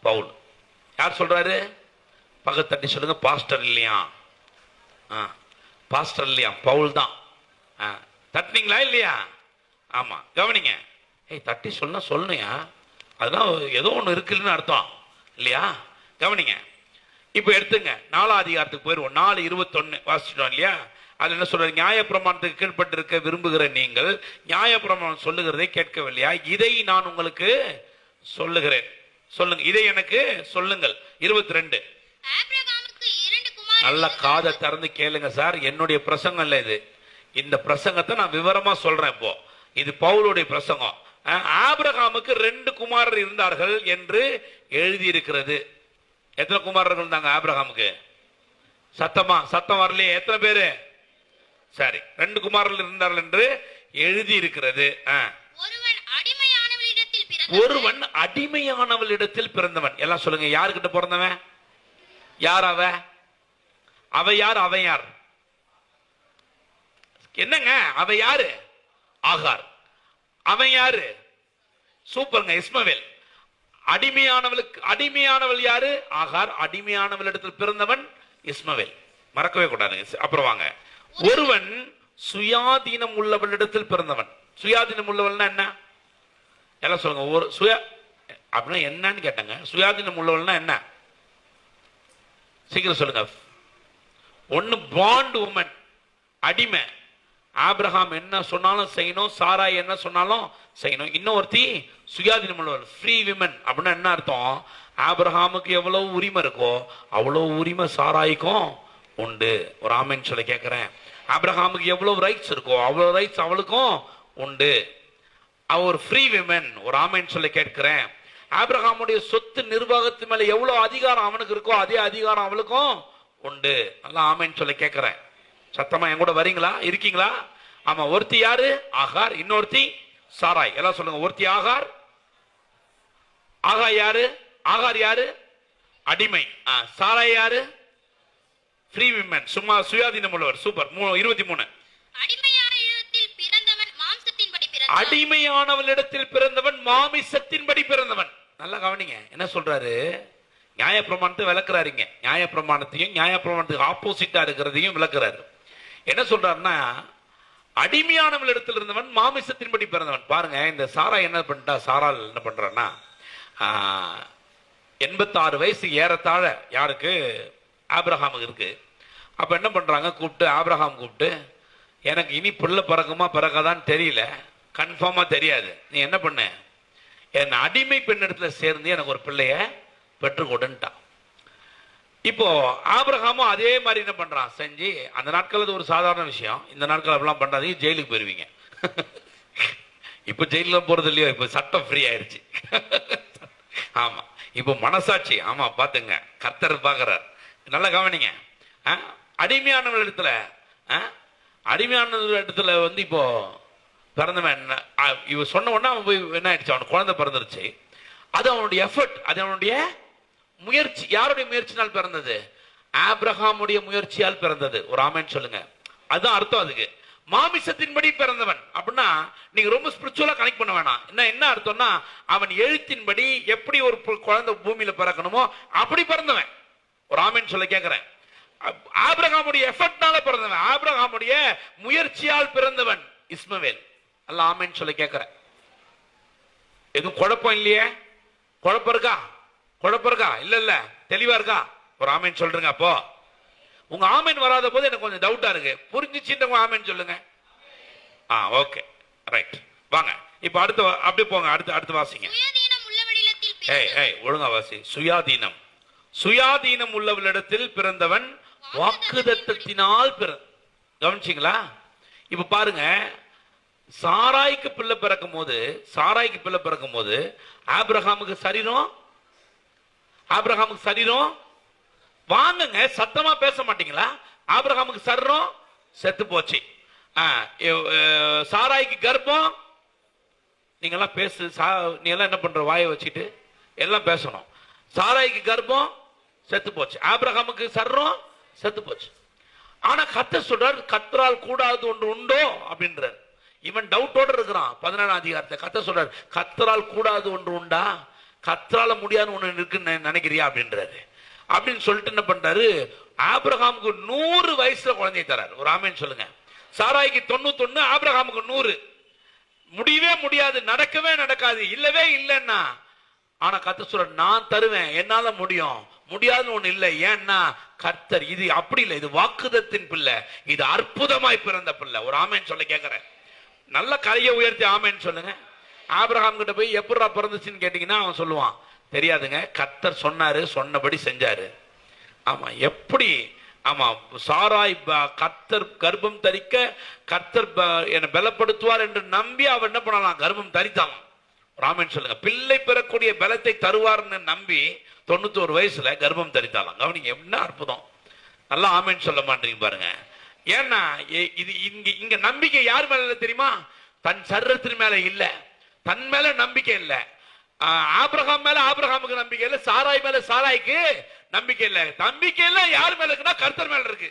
பவுல். யார் சொல்றாரு? பக்கத்தட்டி சொல்லுங்க. பாஸ்டர் இல்லையா? பாஸ்டர் இல்லையா? பவுல் தான். தட்டினீங்களா இல்லையா? ஆமா, கவனிங்க. தட்டி சொன்னா சொல்லணுயா, அதுதான் ஏதோ ஒண்ணு இருக்குன்னு அர்த்தம் இல்லையா? கவனிங்க. இப்ப எடுத்துங்க 4ஆம் அதிகாரத்துக்கு போயிருவோம். 4:21 வாசிச்சிட்டோம் இல்லையா? அது என்ன சொல்ற? நியாயப்பிரமாணத்துக்கு கீழ்பட்டிருக்க விரும்புகிற நீங்கள் நியாயப்பிரமாணம் சொல்லுகிறதை கேட்கவில்லையா? இதை நான் உங்களுக்கு சொல்லுகிறேன். சொல்லுங்க, இதை எனக்கு சொல்லுங்கள். 22. நல்ல காதை திறந்து கேளுங்க சார். என்னுடைய பிரசங்கம் இல்ல இது. இந்த பிரசங்கத்தை நான் விவரமா சொல்றேன். இப்போ இது பவுலுடைய பிரசங்கம். ஆபிரகாமுக்கு 2 குமாரர் இருந்தார்கள் என்று எழுதியிருக்கிறது. எத்தனை குமாரர்கள் இருந்தாங்க ஆபிரகாமுக்கு? சத்தம் வரலையே. எத்தனை பேரு? சரி, 2 குமாரர்கள் இருந்தார்கள் என்று எழுதி இருக்கிறது. ஒருவன் அடிமையானவளிடத்தில் பிறந்தவன். எல்லாம் சொல்லுங்க, யாருக்கிட்ட பிறந்தவன்? யார் அவ? அவ யார்? அவன் யார்? என்னங்க அவ யாரு? ஆகார். அவன் யாரு? சூப்பருங்க, இஸ்மவேல். அடிமையானவள் யாரு? ஆகார். அடிமையானவள் இடத்தில் பிறந்தவன் இஸ்மவேல். மறக்கவே கூடாது. அப்புறம் வாங்க. ஒருவன் சுயாதீனம் உள்ளவளிடத்தில் பிறந்தவன். சுயாதீனம் உள்ளவள்னா என்ன? எல்லாம் சொல்லுங்க. ஒரு அப்படின்னா என்னன்னு கேட்டாங்க. சுயாதீனம் உள்ளவள்னா என்ன? சீக்கிரம் சொல்லுங்க. ஒன்னு பாண்ட் உமன், அடிமை. ஆபிரகாம் என்ன சொன்னாலும் செய்யணும், சாராய் என்ன சொன்னாலும் செய்யணும். இன்னொருத்தி சுயாதீனம் உள்ளவள், ஃப்ரீ விமன். அப்படின்னா என்ன அர்த்தம்? ஆபிரகாமுக்கு எவ்வளவு உரிமை இருக்கோ அவ்வளவு உரிமை சாராய்க்கும் உண்டு. ஒரு ஆமென் சொல்ல கேட்கிறேன். ஆபிரகாமுக்கு எவ்வளவு ரைட்ஸ் இருக்கோ அவ்வளவு ரைட்ஸ் அவளுக்கும் உண்டு. அவ ஒரு ஃப்ரீ விமன். ஒரு ஆமென் சொல்ல கேட்கிறேன். ஆபிரகாமுடைய சொத்து நிர்வாகத்து மேல எவ்வளவு அதிகாரம் அவனுக்கு இருக்கோ அதே அதிகாரம் அவளுக்கும் உண்டு. நல்லா ஆமென் சொல்ல கேட்கிறேன். சத்தமா என் கூட வரீங்களா? இருக்கீங்களா? ஆமா. ஒருத்தி யாரு? ஆகார். இன்னொருத்தி சாராய். எல்லாம் சொல்லுங்க. ஒருத்தி ஆகார். ஆகார் யாரு? ஆகார் யாரு? அடிமை. சாராய் யாரு? ஃப்ரீ விமன், சும்மா சுயாதீனம் உள்ளவர். சூப்பர். 23. அடிமையானவளிடத்தில் பிறந்தவன் மாம்சத்தின்படி பிறந்தவன். அடிமையானவளிடத்தில் பிறந்தவன் மாமிசத்தின்படி பிறந்தவன். நல்லா கவனிங்க என்ன சொல்றாரு. நியாயப்பிரமாணத்தை விளக்குறாருங்க. நியாயப்பிரமாணத்தையும் நியாயப்பிரமாணத்துக்கு ஆப்போசிட்டா இருக்கிறதையும் விளக்குறாரு. என்ன சொல்றாருன்னா, அடிமையானவளிடத்தில் இருந்தவன் மாமிசத்தின்படி பிறந்தவன். பாருங்க இந்த சாரா என்ன பண்ணிட்டா, சாரால் என்ன பண்றான்னா 86 வயசு ஏறத்தாழ யாருக்கு? ஆபிரகாமுக்கு இருக்கு. அப்ப என்ன பண்றாங்க, கூப்பிட்டு ஆபிரகாம் கூப்பிட்டு, எனக்கு இனி பிள்ளை பிறக்குமா பிறக்காதான்னு தெரியல, கன்ஃபார்மா தெரியாது, நீ என்ன பண்ண, என் அடிமை பெண்ணிடத்துல சேர்ந்து எனக்கு ஒரு பிள்ளைய பெற்றுக்கொடுன்ட்டான். இப்போ ஆபிரகாமும் அதே மாதிரி என்ன பண்றான் செஞ்சு, அந்த நாட்கள் அது ஒரு சாதாரண விஷயம். இந்த நாட்கள் அப்படிலாம் பண்றாதீங்க, ஜெயிலுக்கு போயிருவீங்க. இப்ப ஜெயில போறது இல்லையோ, இப்ப சட்டம் ஃப்ரீ ஆயிருச்சு. ஆமா, இப்போ மனசாட்சி. ஆமா பாத்துங்க, கர்த்தர் பாக்குறார். நல்லா கவனிங்க. அடிமையான இடத்துல அடிமையான இடத்துல வந்து இப்போ பிறந்தவன் இவ சொன்ன உடனே அவன் போய் என்ன ஆயிடுச்சு, அவனுக்கு குழந்தை பிறந்துருச்சு. அது அவனுடைய எஃபர்ட், அது அவனுடைய முயற்சி. யாருடைய முயற்சினால் பிறந்தது? ஆபிரகாமுடைய முயற்சியால் பிறந்தது. ஒரு ஆமென் சொல்லுங்க. அதுதான் அர்த்தம் அதுக்கு. மாமிசத்தின்படி பிறந்தவன் அப்படின்னா நீங்க ரொம்ப ஸ்பிரிச்சுவலா கனெக்ட் பண்ண வேணாம். என்ன அர்த்தம்னா, அவன் எழுத்தின்படி எப்படி ஒரு குழந்தை பூமியில பிறக்கணுமோ அப்படி பிறந்தவன். ஒரு ஆமென் சொல்ல கேட்கிறேன். ஆபிரகாமுடைய எஃபர்ட்னால பிறந்தவன், ஆபிரகாமுடைய முயற்சியால் பிறந்தவன் இஸ்மவேல். அல்ல ஆமென் சொல்ல கேட்கிறேன். எதுவும் குழப்பம் இல்லையே? குழப்பம் இருக்கா? குழப்பம் இருக்கா? இல்ல இல்ல, தெளிவா இருக்கா? ஒரு ஆமென் சொல்றீங்க. அப்போ உங்க ஆமென் வராத போது எனக்கு கொஞ்சம் டவுட்டா இருக்கு. புரிஞ்சிச்சுன்ற ஆமென் சொல்லுங்க. Okay right. வாங்க இப்ப அடுத்து அப்படியே போங்க. அடுத்து வாசிங்க. சுயாதீனம் உள்ளவளிடத்தில் பிறந்தவன். ஒழுங்கா வாசி. சுயாதீனம். சுயாதீனம் உள்ளவளிடத்தில் பிறந்தவன் வாக்குதத்தத்தினால் கவனிச்சிங்களா? இப்ப பாருங்க, சாராய்க்கு பிள்ளை பிறக்கும் போது ஆபிரகாமுக்கு சரீரம் வாங்குங்க. சத்தமா பேச மாட்டீங்களா? ஆபிரகாமுக்கு சரீரம் செத்து போச்சு. சாராய்க்கு கர்ப்பம். நீங்க எல்லாம் நீ எல்லாம் என்ன பண்ற, வாயை வச்சுட்டு எல்லாம் பேசணும். சாராய்க்கு கர்ப்பம் செத்து போச்சு, ஆபிரகாமுக்கு சரீரம் செத்து போச்சு. ஆனா கர்த்தர் சொல்றார், கர்த்தரால் கூடாது ஒன்று உண்டோ அப்படின்றார். இவன் டவுட்டோட இருக்கிறான். 17ஆம் அதிகாரத்தை கர்த்தர் சொல்றார், கர்த்தரால் கூடாது ஒன்று உண்டா? கர்த்தரால முடியாது ஒன்று இருக்குன்னு நினைக்கிறியா அப்படின்றாரு. அப்படின்னு சொல்லிட்டு என்ன பண்றாரு, ஆபிரகாமுக்கு 100 வயசுல குழந்தையை தராரு. ஒரு ஆமென் சொல்லுங்க. சாராய்க்கு 91, ஆபிரகாமுக்கு 100. முடியவே முடியாது, நடக்கவே நடக்காது, இல்லவே இல்லைன்னா. ஆனா கர்த்தர் சொல்ற, நான் தருவேன், என்னால முடியும், முடியாதுன்னு ஒண்ணு இல்லை. ஏன்னா கர்த்தர், இது அப்படி இல்லை, இது வாக்குதத்தின் பிள்ளை, இது அற்புதமாய் பிறந்த பிள்ளை. ஒரு ஆமென் சொல்ல கேட்கிறேன். நல்ல கையை உயர்த்தி ஆமென் சொல்லுங்க. ஆபிரகாம் கிட்ட போய் எப்படா பிறந்துச்சுன்னு கேட்டீங்கன்னா அவன் சொல்லுவான், தெரியாதுங்க, கர்த்தர் சொன்னாரு, சொன்னபடி செஞ்சாரு. ஆமா, எப்படி? ஆமா, சாராய் கர்த்தர் கர்ப்பம் தரிக்க கர்த்தர் என்னை பலப்படுத்துவார் என்று நம்பி அவன் என்ன பண்ணலாம், கர்ப்பம் தரித்தான். ஆமென் சொல்லுங்க. பிள்ளை பெறக்கூடிய பலத்தை தருவார்னு நம்பி 91 வயசுல கர்ப்பம் தரித்தாலாம். கவனிங்க, என்ன அற்புதம். நல்லா ஆமென் சொல்ல மாட்டீங்க பாருங்க. ஏன்னா இது இங்க நம்பிக்கை யார் மேல தெரியுமா? தன் சரீரத்தின் மேல இல்ல, தன் மேல நம்பிக்கை இல்ல. ஆபிரகாம் மேல ஆபிரகாமுக்கு நம்பிக்கை இல்ல, சாராய் மேல சாராய்க்கு நம்பிக்கை இல்ல. நம்பிக்கை எல்லாம் யார் மேல இருக்குன்னா கர்த்தர் மேல இருக்கு.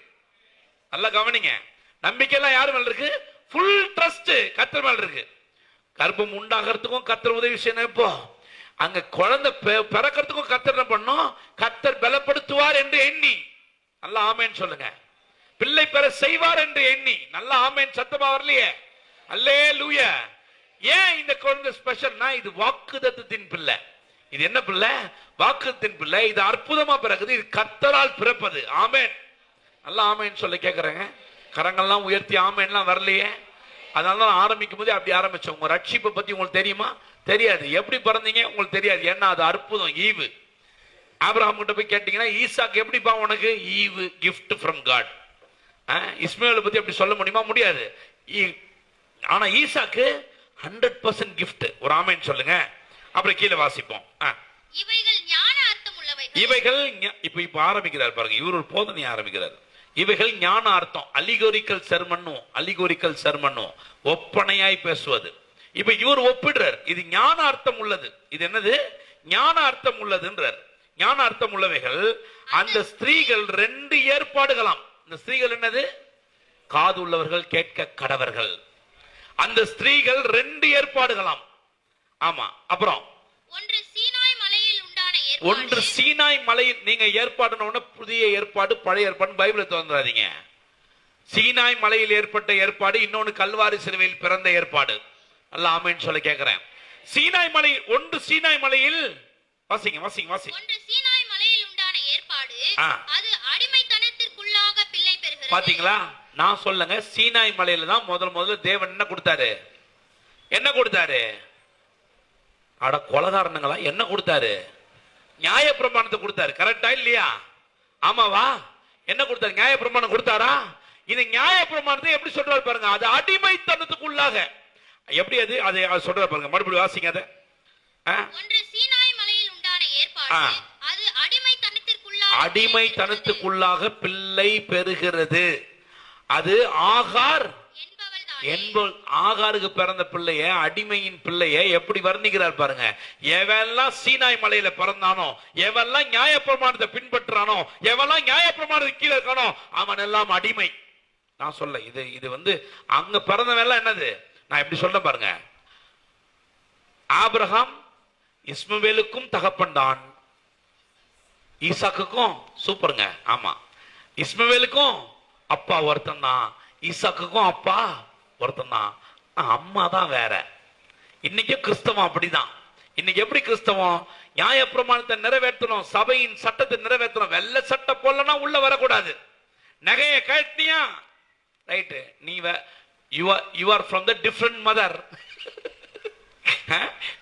நல்லா கவனிங்க, நம்பிக்கை எல்லாம் யார் மேல இருக்கு? ஃபுல் ட்ரஸ்ட் கர்த்தர் மேல இருக்கு. கர்ப்பம் உண்டாகிறதுக்கும் கர்த்தர் உதவி செய்யணும். இப்போ அங்க குழந்தை பிறக்கிறதுக்கும் கர்த்தர் என்ன பண்ணும்? கர்த்தர் பலப்படுத்துவார் என்று எண்ணி. நல்லா ஆமென் சொல்லுங்க. பிள்ளை பெற செய்வார் என்று எண்ணி. நல்லா ஆமென் சத்தமா வரலையே? அல்லேலூயா. ஏன் இந்த குழந்தை ஸ்பெஷல்னா, இது வாக்குதத்தத்தின் பிள்ளை. இது என்ன பிள்ளை? வாக்குதத்தின் பிள்ளை. இது அற்புதமா பிறகுது, இது கர்த்தரால் பிறப்பது. ஆமென். நல்லா ஆமென் சொல்ல கேட்கறேங்க. கரங்கள்லாம் உயர்த்தி ஆமென்லாம் வரலையே? அதனாலதான் ஆரம்பிக்கும் போதே அப்படி ஆரம்பிச்சோம். உங்க ரட்சிப்பை பத்தி உங்களுக்கு தெரியுமா? தெரியாது. எப்படி பிறந்தீங்க உங்களுக்கு தெரியாது. ஏன்னா அது அற்புதம், ஈவு. ஆபிரகாம் கிட்ட போய் கேட்டீங்கன்னா, ஈசாக்கு எப்படிப்பா உனக்கு? ஈவு, கிஃப்ட் ஃப்ரம் காட். இஸ்மாயிலை பத்தி அப்படி சொல்ல முடியுமா? முடியாது. ஆனா ஈசாக்கு 100% கிஃப்ட். ஒரு ஆமென் சொல்லுங்க. அப்புறம் கீழே வாசிப்போம். இவைகள் ஞான அர்த்தம் உள்ளவைகள். இவைகள் இப்ப ஆரம்பிக்கிறார் பாருங்க, இவர் ஒரு போதனை ஆரம்பிக்கிறார். இவைகள் ஞான அர்த்தம். அலிகோரிக்கல் சர்மனும் ஒப்பனையாய் பேசுவது. இப்ப இவர் ஒப்பிடுறார், இது ஞான அர்த்தம் உள்ளது. இது என்னது? ஞான அர்த்தம் உள்ளதுன்றார். ஞான அர்த்தம் உள்ளவைகள் அந்த ஸ்திரீகள் 2 ஏற்பாடுகளாம். இந்த ஸ்திரீகள் என்னது? காது உள்ளவர்கள் கேட்க கடவர்கள். அந்த ஸ்திரீகள் 2 ஏற்பாடுகளாம். ஆமா. அப்புறம் ஒன்று சீனாய் மலையில் உண்டான ஒன்று சீனாய் மலையில். நீங்க ஏற்பாடுன புதிய ஏற்பாடு பழைய ஏற்பாடு பைபிளை திறந்துடாதீங்க. சீனாய் மலையில் ஏற்பட்ட ஏற்பாடு, இன்னொன்னு கல்வாரி சிலுவையில் பிறந்த ஏற்பாடு. அல்ல ஆமென் சொல்ல கேட்கிறேன். சீனாய் மலை, ஒன்று சீனாய் மலையில், வாசிங்க வாசிங்க வாசிங்க. ஒன்று சீனாய் மலையில் உண்டான ஏற்பாடு, ஆ. அது அடிமைத்தனத்திற்குள்ளாக பிள்ளை பெறுகிறது. பாத்தீங்களா? நான் சொல்லுங்க, சீனாய் மலையில தான் முதல்ல தேவன் என்ன கொடுத்தாரு? என்ன கொடுத்தாரு? அட கொலகாரணங்களா, என்ன கொடுத்தாரு? நியாய பிரமாணத்தை கொடுத்தாரு. கரெக்டா இல்லையா? ஆமாவா? என்ன கொடுத்தாரு? நியாய பிரமாணம் கொடுத்தாரா? இது நியாய பிரமாணத்தை எப்படி சொல்றாரு பாருங்க. அது அடிமைத்தனத்துக்குள்ளாக. எப்படி அது அது சொல்றாரு பாருங்க. மறுபடியும் வாசிங்க அதை. ஒன்று சீனாய் மலையில் உண்டான ஏற்பாடு, அது அடிமைத்தனத்துக்குள்ளாக பிள்ளை பெறுகிறது. அது ஆகார் ஆகாருக்கு பிறந்த பிள்ளைய, அடிமையின் பிள்ளைய எப்படி வர்ணிக்கிறார் பாருங்க. எவெல்லாம் சீனாய் மலையில பிறந்தானோ, எவெல்லாம் நியாய பிரமாணத்தை பின்பற்றானோ, எவெல்லாம் நியாய பிரமாணத்துக்கு கீழே இருக்கானோ, அவன் எல்லாம் அடிமை. நான் சொல்ல இது வந்து அங்க பிறந்தவெல்லாம் என்னது? நான் எப்படி சொல்ல பாருங்க. ஆபிரகாம் இஸ்மவேலுக்கும் தகப்பன் தான், ஈசாக்குக்கும். சூப்பருங்க. ஆமா, இஸ்மவேலுக்கும் அப்பா ஒருத்தன் தான், ஈசாக்குக்கும் அப்பா ஒருத்தன் தான், அம்மா தான் வேற. இன்னைக்கு கிறிஸ்தவம் அப்படிதான். இன்னைக்கு எப்படி கிறிஸ்தவம்? நியாய பிரமாணத்தை நிறைவேற்றணும், சபையின் சட்டத்தை நிறைவேற்றணும். வெள்ளை சட்டை போடலன்னா உள்ள வரக்கூடாது. நகையை கட்டினியா ரைட்டு, நீ you are from the different mother.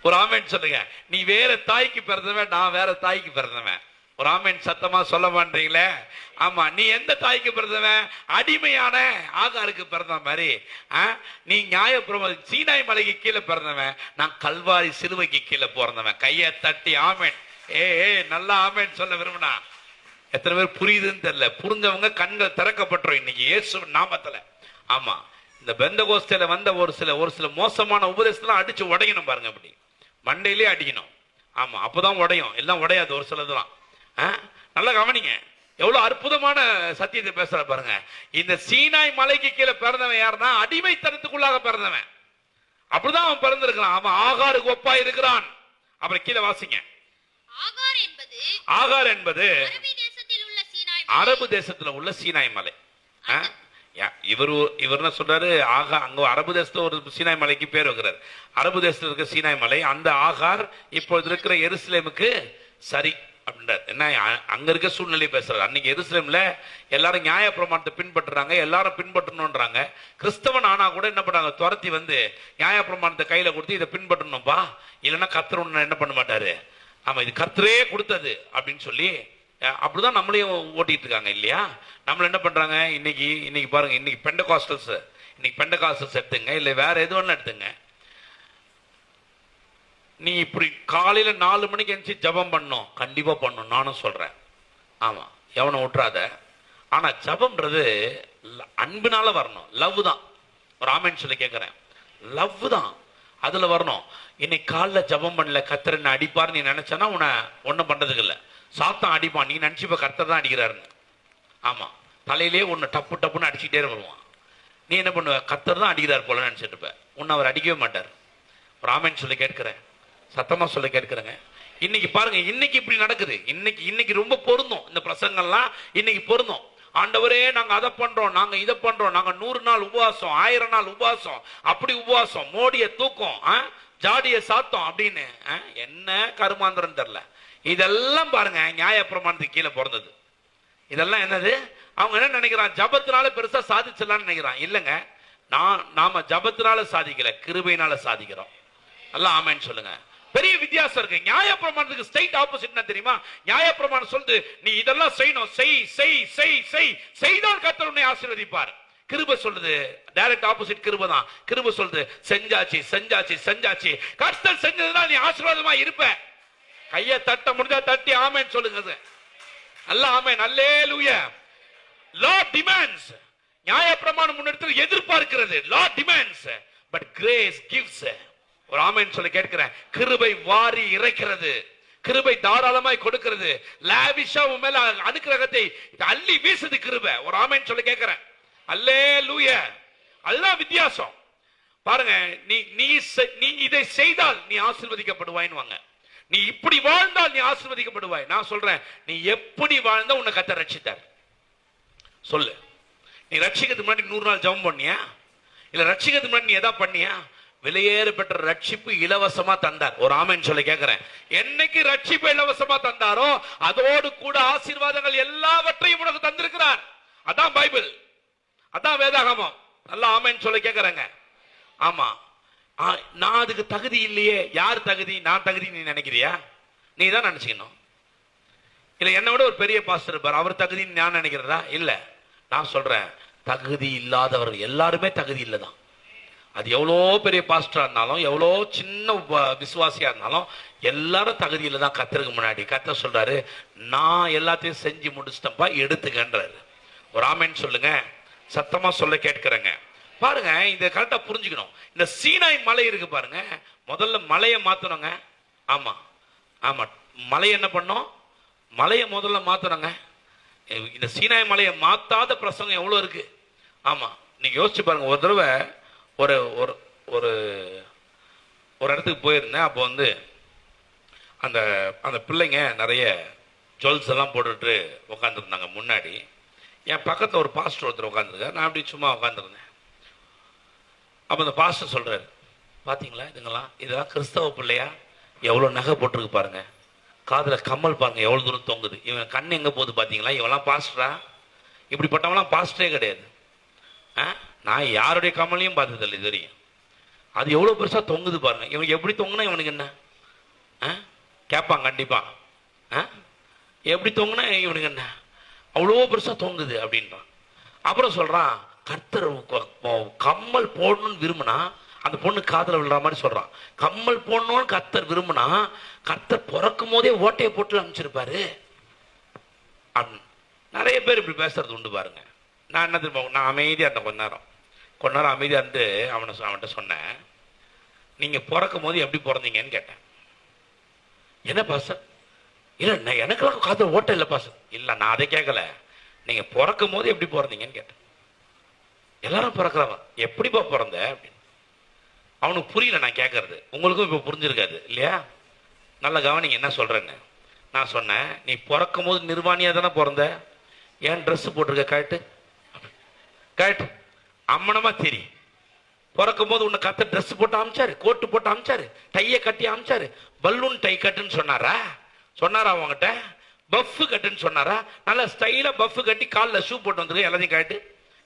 ஒரு ஆமென் சொல்லுங்க. நீ வேற தாய்க்கு பிறந்தவன், நான் வேற தாய்க்கு பிறந்தவன். ஒரு ஆமென் சத்தமா சொல்ல மாட்டீங்களே? ஆமா. நீ எந்த தாய்க்கு பிறந்தவன்? அடிமையான ஆகாருக்கு பிறந்த மாதிரி. நீ நியாய பிரமாணம் சீனாய் மலைக்கு கீழே பிறந்தவன், நான் கல்வாரி சிலுவைக்கு கீழே பிறந்தவன். கையை தட்டி ஆமென். நல்லா ஆமென் சொல்ல விரும்பினா எத்தனை பேர் புரியுதுன்னு தெரியல. புரிஞ்சவங்க கண்கள் திறக்கப்பட்டுரும் இன்னைக்கு இயேசு நாமத்துல. ஆமா. இந்த பெந்தகோஸ்தேல வந்த ஒரு சில மோசமான உபதேசத்தெல்லாம் அடிச்சு உடையணும் பாருங்க. அப்படி மண்டையிலே அடிக்கணும். ஆமா, அப்பதான் உடையும். எல்லாம் உடையாது. ஒரு சிலதுலாம் நல்லா கவனிங்க. எவ்வளவு அற்புதமான சத்தியத்தை பேசுற பாருங்க. இந்த சீனாய் மலைக்கு கீழே பிறந்தவன் யாருன்னா அடிமைத்தனத்துக்குள்ளாக பிறந்தவன். அப்படிதான் அவன் பிறந்திருக்கிறான். அவன் ஆகாருக்கு ஒப்பா இருக்கிறான். அப்புறம் கீழே வாசிங்க. ஆகார் என்பது அரபு தேசத்துல உள்ள சீனாய் மலை. இவர் என்ன சொல்றாரு? அங்க அரபு தேசத்துல ஒரு சீனாய் மலைக்கு பேர் வைக்கிறார். அரபு தேசத்துல இருக்க சீனாய் மலை, அந்த ஆகார் இப்பொழுது இருக்கிற எருசலேமுக்கு சரி அப்படின்றார். என்ன அங்க இருக்க சூழ்நிலை பேசுறாரு. அன்னைக்கு எருசலேம்ல எல்லாரும் நியாய பிரமாணத்தை பின்பற்றுறாங்க, எல்லாரும் பின்பற்றணும்ன்றாங்க. கிறிஸ்தவன் ஆனா கூட என்ன பண்றாங்க? துரத்தி வந்து நியாய பிரமாணத்தை கையில கொடுத்து இதை பின்பற்றணும்பா, இல்லைன்னா கர்த்தர் ஒண்ணு என்ன பண்ண மாட்டாரு. ஆமா, இது கர்த்தரே கொடுத்தது அப்படின்னு சொல்லி அப்படிதான் நம்மளையும் ஓட்டிட்டு இருக்காங்க இல்லையா? நம்மள என்ன பண்றாங்க? இன்னைக்கு பாருங்க, இன்னைக்கு பெண்டகாஸ்டல்ஸ் எடுத்துங்க, இல்ல வேற எது வேணா எடுத்துங்க. நீ இப்படி காலையில 4 மணிக்கு எழுந்துச்சு ஜபம் பண்ணும், கண்டிப்பா பண்ணும், நானும் சொல்றேன். ஆமா, எவனை விட்டுறாத. ஆனா ஜபம்ன்றது அன்பினால வரணும். லவ் தான். ஒரு ஆமென் சொல்லி கேட்கிறேன். லவ் தான் அதுல வரணும். இன்னைக்கு காலைல ஜபம் பண்ணல, கர்த்தர் என்ன அடிப்பார் நீ நினைச்சனா உன்னை ஒன்னும் பண்றதுக்கு இல்ல. சாத்தான் அடிப்பான், நீ நினைச்சுப்ப கர்த்தர் தான் அடிக்கிறாருன்னு. ஆமா, தலையிலேயே ஒன்னு டப்பு டப்புன்னு அடிச்சுட்டே வருவான். நீ என்ன பண்ணுவ? கர்த்தர் தான் அடிக்கிறார் போல நினைச்சிட்டு இருப்ப. உன்னை அவர் அடிக்கவே மாட்டார். ஒரு ஆமென் சொல்லி கேட்கிறேன், சத்தமா சொல்லி கேட்கிறேங்க. இன்னைக்கு பாருங்க, இன்னைக்கு இப்படி நடக்குது. இன்னைக்கு ரொம்ப பொருந்தும் இந்த பிரசங்கம்லாம். இன்னைக்கு பொருந்தும். ஆண்டவரே நாங்க அதை பண்றோம், நாங்க இதை பண்றோம், நாங்க 100 நாள் உபவாசம், 1000 நாள் உபவாசம், அப்படி உபவாசம், மோடிய தூக்கம், ஜாடிய சாத்தம் அப்படின்னு. என்ன கருமாந்திரம் தெரியல. இதெல்லாம் பாருங்க நியாய பிரமாணத்துக்கு கீழே பிறந்தது. இதெல்லாம் என்னது? அவங்க என்ன நினைக்கிறான்? ஜபத்தினால பெருசா சாதிச்சலாம்னு நினைக்கிறான். இல்லைங்க, நாம ஜபத்தினால சாதிக்கல, கிருபையினால சாதிக்கிறோம். எல்லாம் ஆமென் சொல்லுங்க. பெரிய வித்தியாசம் இருக்கு. நியாய பிரமாணத்துக்கு ஸ்ட்ரைட் ஆப்போசிட் என்ன தெரியுமா? நியாய பிரமாணம் சொல்லுது நீ இதெல்லாம் செய்யணும், செய்தால் கர்த்தர் உன்னை ஆசீர்வதிப்பார். கிருபை சொல்லுது டைரக்ட் ஆப்போசிட். கிருபை தான். கிருபை சொல்லுது செஞ்சாச்சு கர்த்தர் செஞ்சதுனால நீ ஆசீர்வாதமா இருப்ப. கையை தட்ட முடிஞ்சா தட்டி ஆமென் சொல்லுங்க. அல்ல ஆமென், அல்லேலூயா. Law demands. நியாய பிரமாணம் முன்னெடுத்து எதிர்பார்க்கிறது. Law demands, but grace gives. ஒரு ஆமென் சொல்லி கேட்கிறேன். கிருபை வாரி இறைக்கிறது, கிருபை தாராளமாய் கொடுக்கிறது, லாவிஷா உன் மேல அனுக்கிரகத்தை அள்ளி வீசுது கிருபை. ஒரு ஆமென் சொல்லி கேட்கிறேன். அல்லேலூயா. அதுதான் வித்தியாசம். பாருங்க, நீ நீ நீ இதை செய்தால் நீ ஆசீர்வதிக்கப்படுவாய்ன்னு, நீ இப்படி வாழ்ந்தால் நீ ஆசீர்வதிக்கப்படுவாய். நான் சொல்றேன், நீ எப்படி வாழ்ந்தா உன்னை கர்த்தர் ரட்சித்தார் சொல்லு. நீ ரட்சிக்கிறதுக்கு முன்னாடி 100 நாள் ஜெபம் பண்ணியா? இல்ல ரட்சிக்கிறதுக்கு முன்னாடி நீ எதா பண்ணியா? விலையேற பெற்ற ரட்சிப்பு இலவசமா தந்தார். ஒரு ஆமென் சொல்லி கேட்கிறேன். என்னைக்கு ரட்சிப்பு இலவசமா தந்தாரோ அதோடு கூட ஆசீர்வாதங்கள் எல்லாவற்றையும் உனக்கு தந்திருக்கிறார். அதான் பைபிள், அதான் வேதாகமம். நல்லா ஆமென் சொல்லி கேட்கிறேங்க. ஆமா, நான் அதுக்கு தகுதி இல்லையே. யார் தகுதி? நான் தகுதி நீ நினைக்கிறியா? நீ தான் நினைச்சுக்கணும். இல்ல என்னை விட ஒரு பெரிய பாஸ்டர் இருப்பார், அவர் தகுதின்னு நான் நினைக்கிறதா? இல்ல, நான் சொல்றேன், தகுதி இல்லாதவர்கள் எல்லாருமே தகுதி இல்லதான். அது எவ்வளோ பெரிய பாஸ்டரா இருந்தாலும், எவ்வளோ சின்ன விசுவாசியா இருந்தாலும், எல்லாரும் தகுதியில தான் கர்த்தருக்கு முன்னாடி. கர்த்தர் சொல்றாரு, நான் எல்லாத்தையும் செஞ்சு முடிச்சிட்டப்பா, எடுத்துக்கன்றாரு. ஒரு ஆமென் சொல்லுங்க. சத்தமா சொல்ல கேட்கிறேங்க. பாருங்க, இதை கரெக்டா புரிஞ்சுக்கணும். இந்த சீனாய் மலை இருக்கு பாருங்க, முதல்ல மலையை மாத்தணுங்க. ஆமா ஆமா, மலை என்ன பண்ணோம்? மலையை முதல்ல மாத்தணுங்க. இந்த சீனாய் மலையை மாத்தாத பிரசங்கம் எவ்வளவு இருக்கு. ஆமா, நீங்க யோசிச்சு பாருங்க. ஒரு தடவை ஒரு ஒரு ஒரு ஒரு இடத்துக்கு போயிருந்தேன். அப்போ வந்து அந்த அந்த பிள்ளைங்க நிறைய ஜுவல்ஸ் எல்லாம் போட்டுட்டு உட்காந்துருந்தாங்க முன்னாடி. என் பக்கத்தில் ஒரு பாஸ்டர் ஒருத்தர் உட்காந்துருக்காரு. நான் அப்படி சும்மா உட்காந்துருந்தேன். அப்போ அந்த பாஸ்டர் சொல்றாரு, பார்த்தீங்களா இதெல்லாம் கிறிஸ்தவ பிள்ளையா? எவ்வளோ நகை போட்டிருக்கு பாருங்க, காதில் கம்மல் பாருங்க எவ்வளோ தூரம் தொங்குது, இவன் கண் எங்கே போகுது பார்த்தீங்களா? இவெல்லாம் பாஸ்டரா? இப்படிப்பட்டவங்களாம் பாஸ்டரே கிடையாது. நான் யாருடைய கமலையும் பார்த்ததில்லை இது வரையும். அது எவ்வளோ பெருசாக தொங்குது பாருங்க. இவனுக்கு எப்படி தொங்குனா இவனுக்கு என்ன கேட்பான் கண்டிப்பா. எப்படி தொங்குனா இவனுக்கு என்ன, அவ்வளோ பெருசாக தொங்குது அப்படின்றான். அப்புறம் சொல்றான், கர்த்தர் கம்மல் போடணும்னு விரும்பினா அந்த பொண்ணு காதல விழுற மாதிரி சொல்றான். கம்மல் போடணும்னு கர்த்தர் விரும்பினா கர்த்தர் பிறக்கும் போதே ஓட்டையை போட்டு அமைச்சிருப்பாரு. நிறைய பேர் இப்படி பேசுறது உண்டு பாருங்க. நான் என்ன தெரியுமா, நான் அமைதியா இருந்தேன். கொஞ்ச நேரம் அமைதியா இருந்து அவன்கிட்ட சொன்னேன், நீங்க பிறக்கும் போது எப்படி பிறந்தீங்கன்னு கேட்டேன். என்ன பாச? இல்ல எனக்கெல்லாம் காதல் ஓட்ட இல்லை பாச. இல்ல நான் அதை கேட்கல, நீங்க பிறக்கும் போது எப்படி பிறந்தீங்கன்னு கேட்டேன். எல்லாரும் பிறக்கிறவன் எப்படிப்பா பிறந்த அப்படின்னு. அவனுக்கு புரியல நான் கேட்கறது. உங்களுக்கும் இப்ப புரிஞ்சிருக்காது இல்லையா? நல்ல கவனிங்க என்ன சொல்றேன்னு. நான் சொன்னேன், நீ பிறக்கும் போது நிர்வாணியா தானே பிறந்த, ஏன் ட்ரெஸ் போட்டிருக்க கழட்டு கழட்டு, அம்மனமா தெரியும். பிறக்கும் போது உன்னை கத்த ட்ரெஸ் போட்டு அமிச்சாரு, கோட்டு போட்டு அமிச்சாரு, டையை கட்டி அமிச்சாரு. பலூன் டை கட்டுன்னு சொன்னாரா? அவங்ககிட்ட பஃப் கட்டுன்னு சொன்னாரா? நல்ல ஸ்டைலா பஃப் கட்டி காலில் ஷூ போட்டு வந்துருக்கு. எல்லாத்தையும்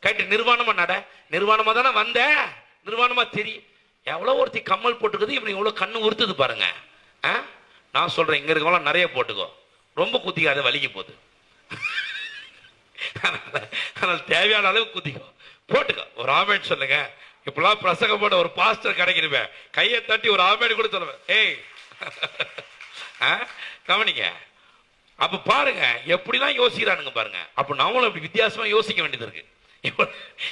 கட்டு நிர்வாணமா நட. நிர்வாணமா தானே வந்த, நிர்வாணமா தெரியும். எவ்வளவு ஒருத்தி கம்மல் போட்டுக்குது, இவனுக்கு எவ்வளவு கண்ணு உறுத்துது பாருங்க. நான் சொல்றேன், இங்க இருக்கவங்க நிறைய போட்டுக்கோ, ரொம்ப குத்திக்காத, வலிக்கு போகுது. ஆனால் தேவையான அளவு குத்திக்கோ, போட்டுக்கோ. ஒரு ஆமென் சொல்லுங்க. இப்பெல்லாம் பிரசங்கம் போட ஒரு பாஸ்டர் கிடைக்கிறேன், கையை தட்டி ஒரு ஆமென் கூட சொல்லுவேன். ஏய் கவனிங்க. அப்ப பாருங்க எப்படிலாம் யோசிக்கிறானுங்க பாருங்க. அப்ப நாமளும் அப்படி வித்தியாசமா யோசிக்க வேண்டியது இருக்கு.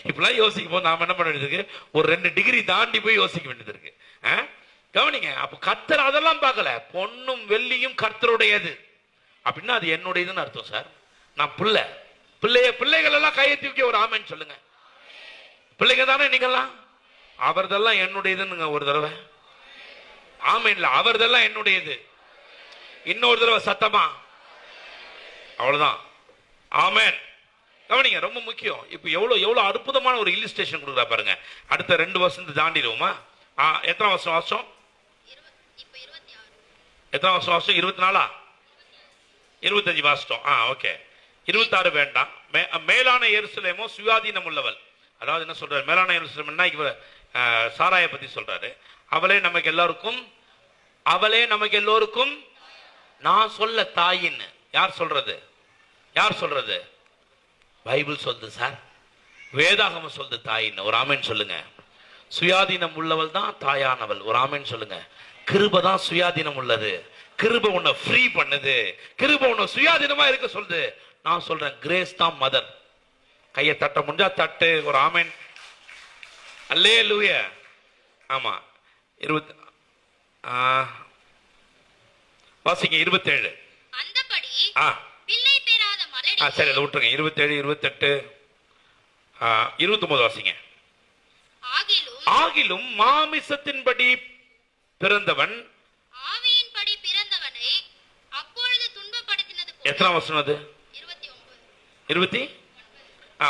இப்பெல்லாம் யோசிக்கும் போது நாம என்ன பண்ண வேண்டியது இருக்கு, ஒரு 2 டிகிரி தாண்டி போய் யோசிக்க வேண்டியது இருக்கு. கவனிங்க. அப்ப கர்த்தர் அதெல்லாம் பார்க்கல. பொன்னும் வெள்ளியும் கர்த்தருடையது அப்படின்னா அது என்னுடையதுன்னு அர்த்தம் சார். நான் பிள்ளைகள் எல்லாம் கையை தூக்கி ஒரு ஆமென் சொல்லுங்க. பிள்ளைங்க தானே நீங்கெல்லாம், அவர்தெல்லாம் என்னுடையதுன்னு ஒரு தடவை ஆமென் இல்ல, அவர்தெல்லாம் என்னுடையது. இன்னொரு தடவை சத்தமா, அவ்வளவுதான் ஆமென். கவனிங்க, ரொம்ப முக்கியம். இப்ப எவ்வளவு அற்புதமான ஒரு இல்லுஸ்ட்ரேஷன் கொடுக்குறா பாருங்க. அடுத்த 2 வருஷத்தை தாண்டிடுவோமா? எத்தனை வருஷம்? எத்தனை வருஷம்? 24 25 வருஷம். ஓகே, 26 வேண்டாம். மேலான எருசலேமோ சுயாதீனம் உள்ளவள். அதாவது என்ன சொல்றாரு, மேலான எருசலேம்னா சாராயை பத்தி சொல்றாரு. அவளே நமக்கு எல்லோருக்கும் நான் சொல்ல தாயின்னு. யார் சொல்றது? பைபிள் சொல்லுது சார், வேதாகமம் சொல்லுது தாயின்னு. ஒரு ஆமென் சொல்லுங்க. சுயாதீனம் உள்ளவள் தான் தாயானவள். ஒரு ஆமென் சொல்லுங்க. கிருபை தான் சுயாதீனம் உள்ளது. கிருபை உன்னை ஃப்ரீ பண்ணுது. கிருபை உன்னை சுயாதீனமா இருக்க சொல்லுது. நான் சொல்றேன், கிரேஸ் தான் மதர். கையை தட்ட முடிஞ்சா தட்டு. ஒரு ஆமென். அல்லேலூயா. ஆமா, வாசிங்க 27. அந்தபடி ஆ பிள்ளை பெறாத மலடி சரி அதை விட்டுருங்க. 27, 28, 29 வாசிங்க. ஆகிலும் மாமிசத்தின்படி பிறந்தவன் ஆவியின்படி பிறந்தவனை அப்பொழுது துன்பப்படுத்தினது போல. எத்தனை வசனம் அது? 29.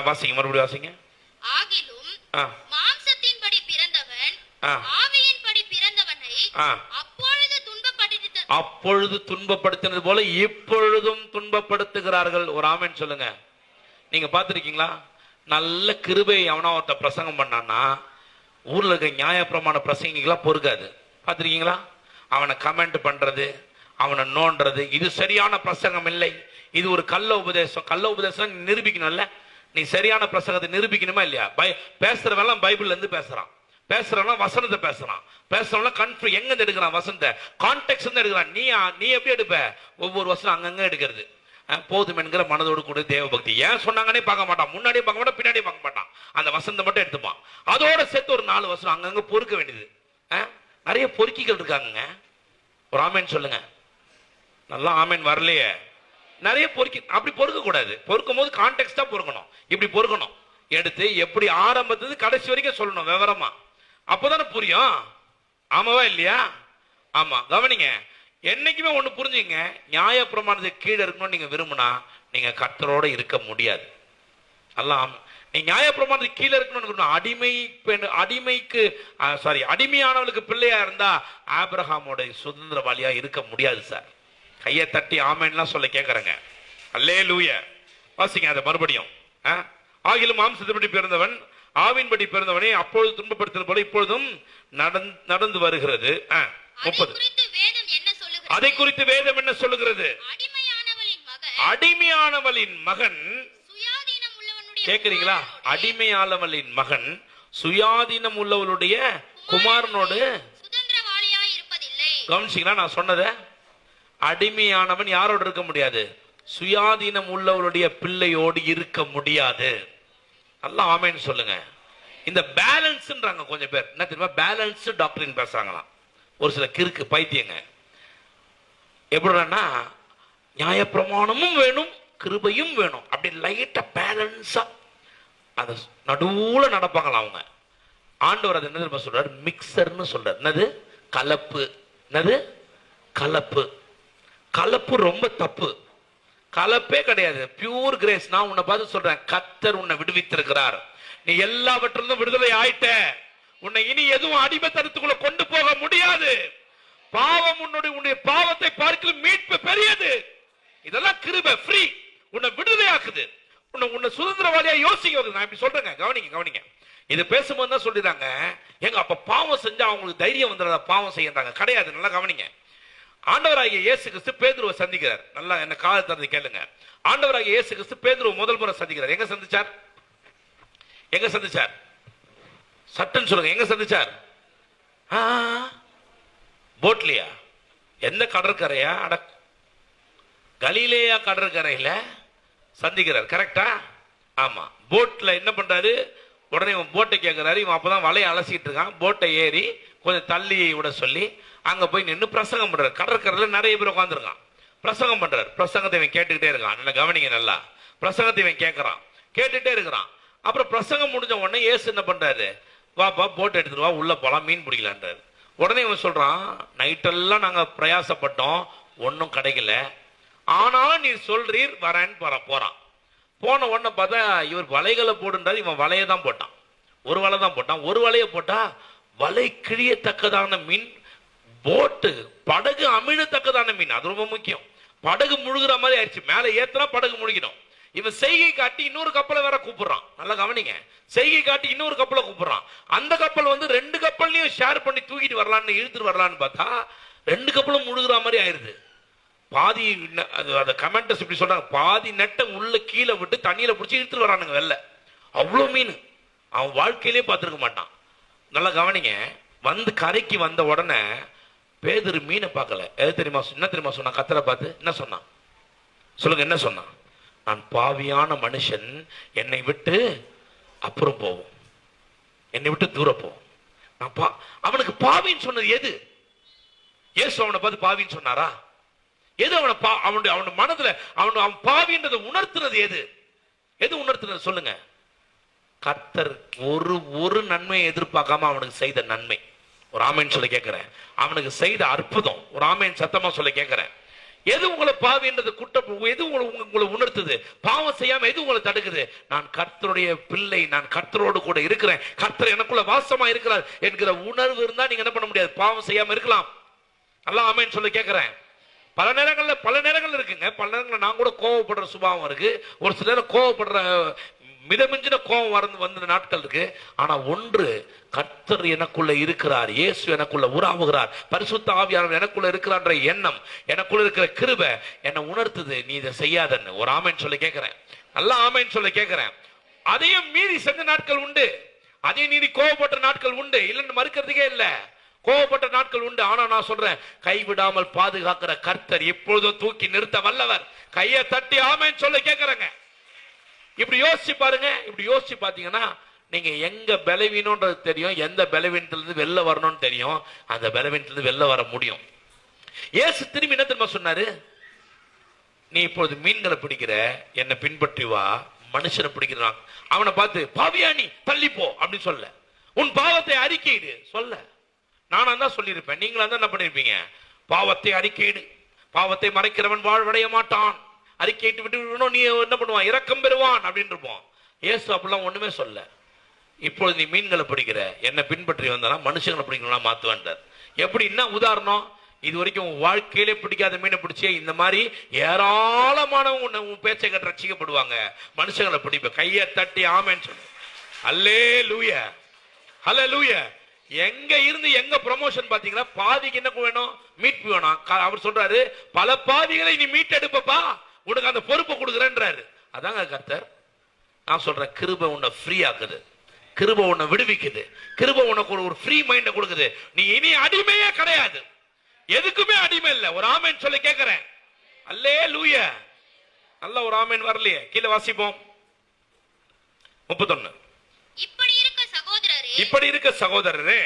வாசிங்க, மறுபடியும் வாசிங்க. ஆகிலும் மாம்சத்தின்படி பிறந்தவன் ஆவியின்படி பிறந்தவனை அப்பொழுது துன்பப்படுத்தினது போல இப்பொழுதும் துன்பப்படுத்துகிறார்கள். ஒரு ஆமென் சொல்லுங்க. நீங்க பார்த்திருக்கீங்களா? நல்ல கிருபை அவனா ஒருத்த பிரசங்கம் பண்ணான்னா ஊர்ல இருக்க நியாயப்பிரமாண பிரசங்கிகளா பொறுக்காது. பார்த்திருக்கீங்களா? அவனை கமெண்ட் பண்றது, அவனை நோன்றது, இது சரியான பிரசங்கம் இல்லை, இது ஒரு கள்ள உபதேசம். கள்ள உபதேசம் நிரூபிக்கணும்ல. நீ சரியான பிரசங்கத்தை நிரூபிக்கணுமா இல்லையா? பேசுறவெல்லாம் பைபிள்ல இருந்து பேசுறான், பேசுறவன் வசனத்தை பேசுறான், பேசுறவன் கன்ஃபியூ எங்க இருந்து எடுக்கிறான்? வசனத்தை கான்டெக்ட் இருந்து எடுக்கிறான். நீ எப்படி எடுப்ப? ஒவ்வொரு வசனம் அங்கங்க எடுக்கிறது. போதும் என்கிற மனதோடு கூட தேவபக்தி. ஏன் சொன்னாங்கன்னே பார்க்க மாட்டான், முன்னாடியே பார்க்க மாட்டான், பின்னாடியே பார்க்க மாட்டான். அந்த வசனத்தை மட்டும் எடுத்துப்பான். அதோட சேர்த்து ஒரு 4 வசனம் அங்கங்க பொறுக்க வேண்டியது. நிறைய பொறுக்கிகள் இருக்காங்க. ஒரு ஆமேன் சொல்லுங்க. நல்லா ஆமேன் வரலையே. நிறைய பொறுக்கி அப்படி பொறுக்க கூடாது. பொறுக்கும் போது கான்டெக்ஸ்டா பொறுக்கணும். இப்படி பொறுக்கணும். எடுத்து எப்படி ஆரம்பத்தது கடைசி வரைக்கும் சொல்லணும் விவரமா. அப்போதானே புரியும். ஆமாவா இல்லையா? ஆமா. கவனிங்க, என்னைக்குமே ஒண்ணு புரிஞ்சுங்க. நியாய பிரமாணத்துக்கு கீழே இருக்கணும்னு நீங்க விரும்பினா நீங்க கர்த்தரோட இருக்க முடியாது. எல்லாம் நீ நியாய பிரமாணத்துக்கு கீழே இருக்கணும்னு அடிமையானவளுக்கு பிள்ளையா இருந்தா ஆபிரகாமோட சுதந்திரவாளியா இருக்க முடியாது சார். கையை தட்டி ஆமென்லாம் சொல்ல கேட்கறேங்க. அல்லேலூயா. வாசிங்க அதை மறுபடியும். ஆகிலும் மாம்சத்தின்படி பிறந்தவன் ஆவின்படி பிறந்தவனை அப்பொழுது துன்பப்படுத்தினது போல இப்பொழுதும் நடந்து வருகிறது. 30. அதை குறித்து வேதம் என்ன சொல்லுகிறது? அடிமையானவளின் மகன், கேக்குறீங்களா? அடிமையானவளின் மகன் சுயாதீனம் உள்ளவளுடைய குமாரனோடு கவனிச்சீங்களா? நான் சொன்னத அடிமையானவன் யாரோடு இருக்க முடியாது? சுயாதீனம் உள்ளவளுடைய பிள்ளையோடு இருக்க முடியாது. நல்லா ஆமேன்னு சொல்லுங்க. இந்த பேலன்ஸ்ன்றாங்க கொஞ்சம் பேர். என்ன தெரியுமா? பேலன்ஸ் டாக்டரின் பேசுறாங்களாம் ஒரு சில கிறுக்கு பைத்தியங்க. எப்படின்னா நியாயப்பிரமாணமும் வேணும், கிருபையும் வேணும், அப்படி லைட்டா பேலன்ஸா அது நடுவுல நடப்பாங்களாம் அவங்க. ஆண்டவர் அது என்ன தெரியுமா சொல்றாரு? மிக்சர்னு சொல்றாரு. என்னது? கலப்பு. என்னது? கலப்பு. கலப்பு ரொம்ப தப்பு. கலப்பே கிடையாது. Pure grace. நான் உன்னை பார்த்து சொல்றேன், கர்த்தர் உன்னை விடுவித்திருக்கிறார். நீ எல்லாவற்றிலிருந்தும் விடுதலை ஆயிட்ட. உன்னை இனி எதுவும் அடிமைத்தனத்துக்குள்ள கொண்டு போக முடியாது. பாவம் உன்னுடைய பாவத்தை பார்க்கலும் மீட்பு பெரியது. இதெல்லாம் கிருபை, ஃப்ரீ. உன்னை விடுதலையாக்குது. உன்னை சுதந்திரவாளியா யோசிக்க. நான் இப்படி சொல்றேங்க. கவனிங்க. இது பேசும்போது தான் சொல்லிடுறாங்க, எங்க அப்ப பாவம் செஞ்சா அவங்களுக்கு தைரியம் வந்துடுறதா பாவம் செய்யறாங்க? கிடையாது. நல்லா கவனிங்க. ஆண்டவராகிய இயேசு கிறிஸ்து பேதுருவை சந்திக்கிறார். நல்லா என்ன காலை திறந்து கேளுங்க. ஆண்டவராகிய இயேசு கிறிஸ்து பேதுருவை முதல் முறை சந்திக்கிறார். எங்க சந்திச்சார்? சட்டுன்னு சொல்லுங்க. எங்க சந்திச்சார்? போட்லியா? எந்த கடற்கரையா? கலிலேயா கடற்கரையில சந்திக்கிறார். கரெக்டா? ஆமா. போட்ல என்ன பண்றாரு? உடனே இவன் போட்டை கேட்கிறாரு. இவன் அப்பதான் வலையை அலசிட்டு இருக்கான். போட்டை ஏறி கொஞ்சம் தள்ளி விட சொல்லி அங்க போய் நின்று பிரசங்கம் பண்றாரு. கடற்கரையில நிறைய பேர் உட்காந்துருக்கான். பிரசங்கம் பண்றாரு. பிரசங்கத்தை இவன் கேட்டுக்கிட்டே இருக்கான். நல்லா கவனிங்க. நல்லா பிரசங்கத்தை இவன் கேட்கறான், கேட்டுட்டே இருக்கிறான். அப்புறம் பிரசங்கம் முடிஞ்ச உடனே இயேசு என்ன பண்றாரு? வாப்பா போட் எடுத்துட்டு வா, உள்ள போலாம், மீன் பிடிக்கலான்றாரு. உடனே இவன் சொல்றான், நைட்டெல்லாம் நாங்க பிரயாசப்பட்டோம், ஒன்னும் கிடைக்கல, ஆனாலும் நீ சொல்றீர் வரேன்னு போறான். போன உடனே பார்த்தா இவர் வலைகளை போடுன்றாரு. இவன் வலையை தான் போட்டான். ஒரு வலை தான் போட்டான். ஒரு வலையை போட்டா வலை கிழியத்தக்கதான மீன், போட்டு படகு அமிழத்தக்கதான மீன். அது ரொம்ப முக்கியம். படகு முழுகிற மாதிரி ஆயிடுச்சு. மேல ஏத்துனா படகு முழுகிடும். இவன் செய்கை காட்டி இன்னொரு கப்பலை வேற கூப்பிடுறான். நல்லா கவனிங்க. செய்கை காட்டி இன்னொரு கப்பலை கூப்பிடுறான். அந்த கப்பல் வந்து 2 கப்பல்லையும் ஷேர் பண்ணி தூக்கிட்டு வரலான்னு இழுத்துட்டு வரலான்னு பார்த்தா 2 கப்பலும் முழுகிற மாதிரி ஆயிருது. பாதி அந்த கமெண்டர்ஸ் இப்படி சொல்றாங்க, பாதி நெட்டை உள்ள கீழே விட்டு தண்ணியில பிடிச்சி இழுத்துட்டு வரானுங்க வெளில. அவ்வளவு மீன் அவன் வாழ்க்கையிலே பார்த்துருக்க மாட்டான். நல்லா கவனிங்க. வந்து கரைக்கு வந்த உடனே பேதுரு மீனை பார்க்கல. எது தெரியுமா? என்ன தெரியுமா சொன்னா? கத்தரை பார்த்து என்ன சொன்னான்? சொல்லுங்க, என்ன சொன்னான்? நான் பாவியான மனுஷன், என்னை விட்டு அப்புறம் போவோம், என்னை விட்டு தூர போவோம். அவனுக்கு பாவின்னு சொன்னது எது? இயேசு அவனை பார்த்து பாவின்னு சொன்னாரா? எது அவனுடைய மனதுல அவன் பாவின்றதை உணர்த்துறது எது? எது உணர்த்துறது சொல்லுங்க? கர்த்தர் ஒரு நன்மையை எதிர்பார்க்காம அவனுக்கு செய்த நன்மை. ஒரு ஆமேன் சொல்ல கேட்கிறேன். அவனுக்கு செய்த அற்புதம். ஒரு ஆமேன் சத்தமா சொல்ல கேட்கிறேன். எது உங்களை பாவின்றது குற்றம், எது உங்களை உணர்த்துது? பாவம் செய்யாம எது உங்களை தடுக்குது? நான் கர்த்தருடைய பிள்ளை, நான் கர்த்தரோடு கூட இருக்கிறேன், கர்த்தர் எனக்குள்ள வாசமா இருக்கிறார் என்கிற உணர்வு இருந்தா நீங்க என்ன பண்ண முடியாது? பாவம் செய்யாம இருக்கலாம். நல்லா ஆமேன் சொல்ல கேட்கிறேன். பல நேரங்கள்ல இருக்குங்க. பல நேரங்களில் நான் கூட கோவப்படுற சுபாவம் இருக்கு. ஒரு சில நேரம் கோவப்படுற மிதமிஞ்சின கோபம் வந்த நாட்கள் இருக்கு. ஆனா ஒன்று, கர்த்தர் எனக்குள்ள இருக்கிறார், இயேசு எனக்குள்ள உலாவுகிறார், பரிசுத்த ஆவியானவர் எனக்குள்ள இருக்கிறான்ற எண்ணம், எனக்குள்ள இருக்கிற கிருபை என்னை உணர்த்துது, நீ இதை செய்யாதன்னு. ஒரு ஆமேன் சொல்ல கேட்கிறேன். நல்லா ஆமேன் சொல்ல கேட்கிறேன். அதையும் மீறி செஞ்ச நாட்கள் உண்டு, அதையும் மீறி கோவப்பட்ட நாட்கள் உண்டு, இல்லைன்னு மறுக்கிறதுக்கே இல்லை. கோவப்பட்ட நாட்கள் உண்டு. ஆனா நான் சொல்றேன், கைவிடாமல் பாதுகாக்கிற கர்த்தர் எப்பொழுதும் தூக்கி நிறுத்த வல்லவர். கையை தட்டி ஆமேன் சொல்ல கேட்கிறேங்க. இப்படி யோசிச்சு பாருங்க. இப்படி யோசிச்சு பாத்தீங்கன்னா நீங்க எங்க பலவீனம்ன்றது தெரியும், எந்த பலவீனத்திலிருந்து வெளில வரணும்னு தெரியும், அந்த பலவீனத்திலிருந்து வெளில வர முடியும். இயேசு திரும்பி என்ன தெரியுமா சொன்னாரு? நீ இப்பொழுது மீன்களை பிடிக்கிற, என்னை பின்பற்றி வா. மனுஷனை பிடிக்கிறான், அவனை பார்த்து பாவியா நீ தள்ளி போ அப்படின்னு சொல்ல, உன் பாவத்தை அறிக்கையிடு சொல்ல. நானா தான் சொல்லியிருப்பேன், நீங்களா தான் என்ன பண்ணிருப்பீங்க? பாவத்தை அறிக்கையிடு, பாவத்தை மறைக்கிறவன் வாழ்வடைய மாட்டான், அறிக்கையிட்டு விட்டு நீ என்ன பண்ணுவான்? இரக்கம் பெறுவான் அப்படின்னு இருப்போம். இயேசு அப்படிலாம் ஒண்ணுமே சொல்ல. இப்பொழுது நீ மீன்களை பிடிக்கிற, என்ன பின்பற்றி வந்தா மனுஷங்களை பிடிக்கணும் மாத்துவான்றார். எப்படின்னா உதாரணம், இது வரைக்கும் உன் வாழ்க்கையிலே பிடிக்காத மீனை பிடிச்சே இந்த மாதிரி ஏராளமானவங்க உன் பேச்சை கட்டு ரட்சிக்கப்படுவாங்க. மனுஷங்களை பிடிப்ப. கையை தட்டி ஆமேன்னு சொல்லு. அல்லேலூயா, அல்லேலூயா. எங்க இருந்து எங்க ப்ரமோஷன் பாத்தீங்களா? பாதிக்கு என்ன வேணும்? மீட்பு வேணும். அவர் சொல்றாரு, பல பாதிகளை நீ மீட்டெடுப்பா, உனக்கு அந்த பொறுப்பை கொடுக்குறேன்றாரு. அதாங்க கர்த்தர். நான் சொல்றேன், கிருபை உன்னை ஃப்ரீ ஆக்குது, கிருபை உன்னை விடுவிக்குது, கிருபை உனக்கு ஒரு ஃப்ரீ மைண்ட கொடுக்குது. நீ இனி அடிமையே கிடையாது, எதுக்குமே அடிமை இல்லை. ஒரு ஆமேன் சொல்லி கேட்கிறேன். அல்லேலூயா. நல்ல ஒரு ஆமேன் வரலையே. கீழே வாசிப்போம். 31. இப்படி இருக்க சகோதரரே,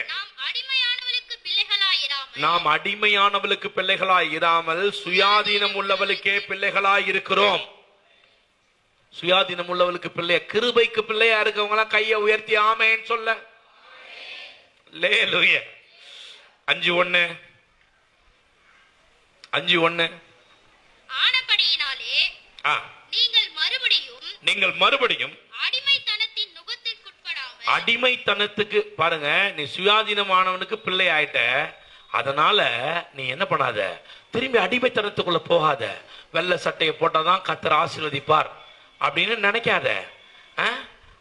நாம் அடிமையானவளுக்கு பிள்ளைகளாய் இராமல் சுயாதீனம் உள்ளவளுக்கே பிள்ளைகளாய் இருக்கிறோம். சுயாதீனம் உள்ளவளுக்கு பிள்ளை, கிருபைக்கு பிள்ளையா இருக்கவங்க கையை உயர்த்தி ஆமேன்னு சொல்ல. அல்லேலூயா. 5:1 ஆனபடியினாலே நீங்கள் மறுபடியும் அடிமைத்தனத்துக்கு பாருங்க. நீ சுயாதீனமானவனுக்கு பிள்ளை ஆயிட்ட, அதனால நீ என்ன பண்ணாத, திரும்பி அடிமைத்தனத்துக்குள்ள போகாத. வெள்ளை சட்டையை போட்டாதான் கர்த்தர் ஆசீர்வதிப்பார் அப்படின்னு நினைக்காத.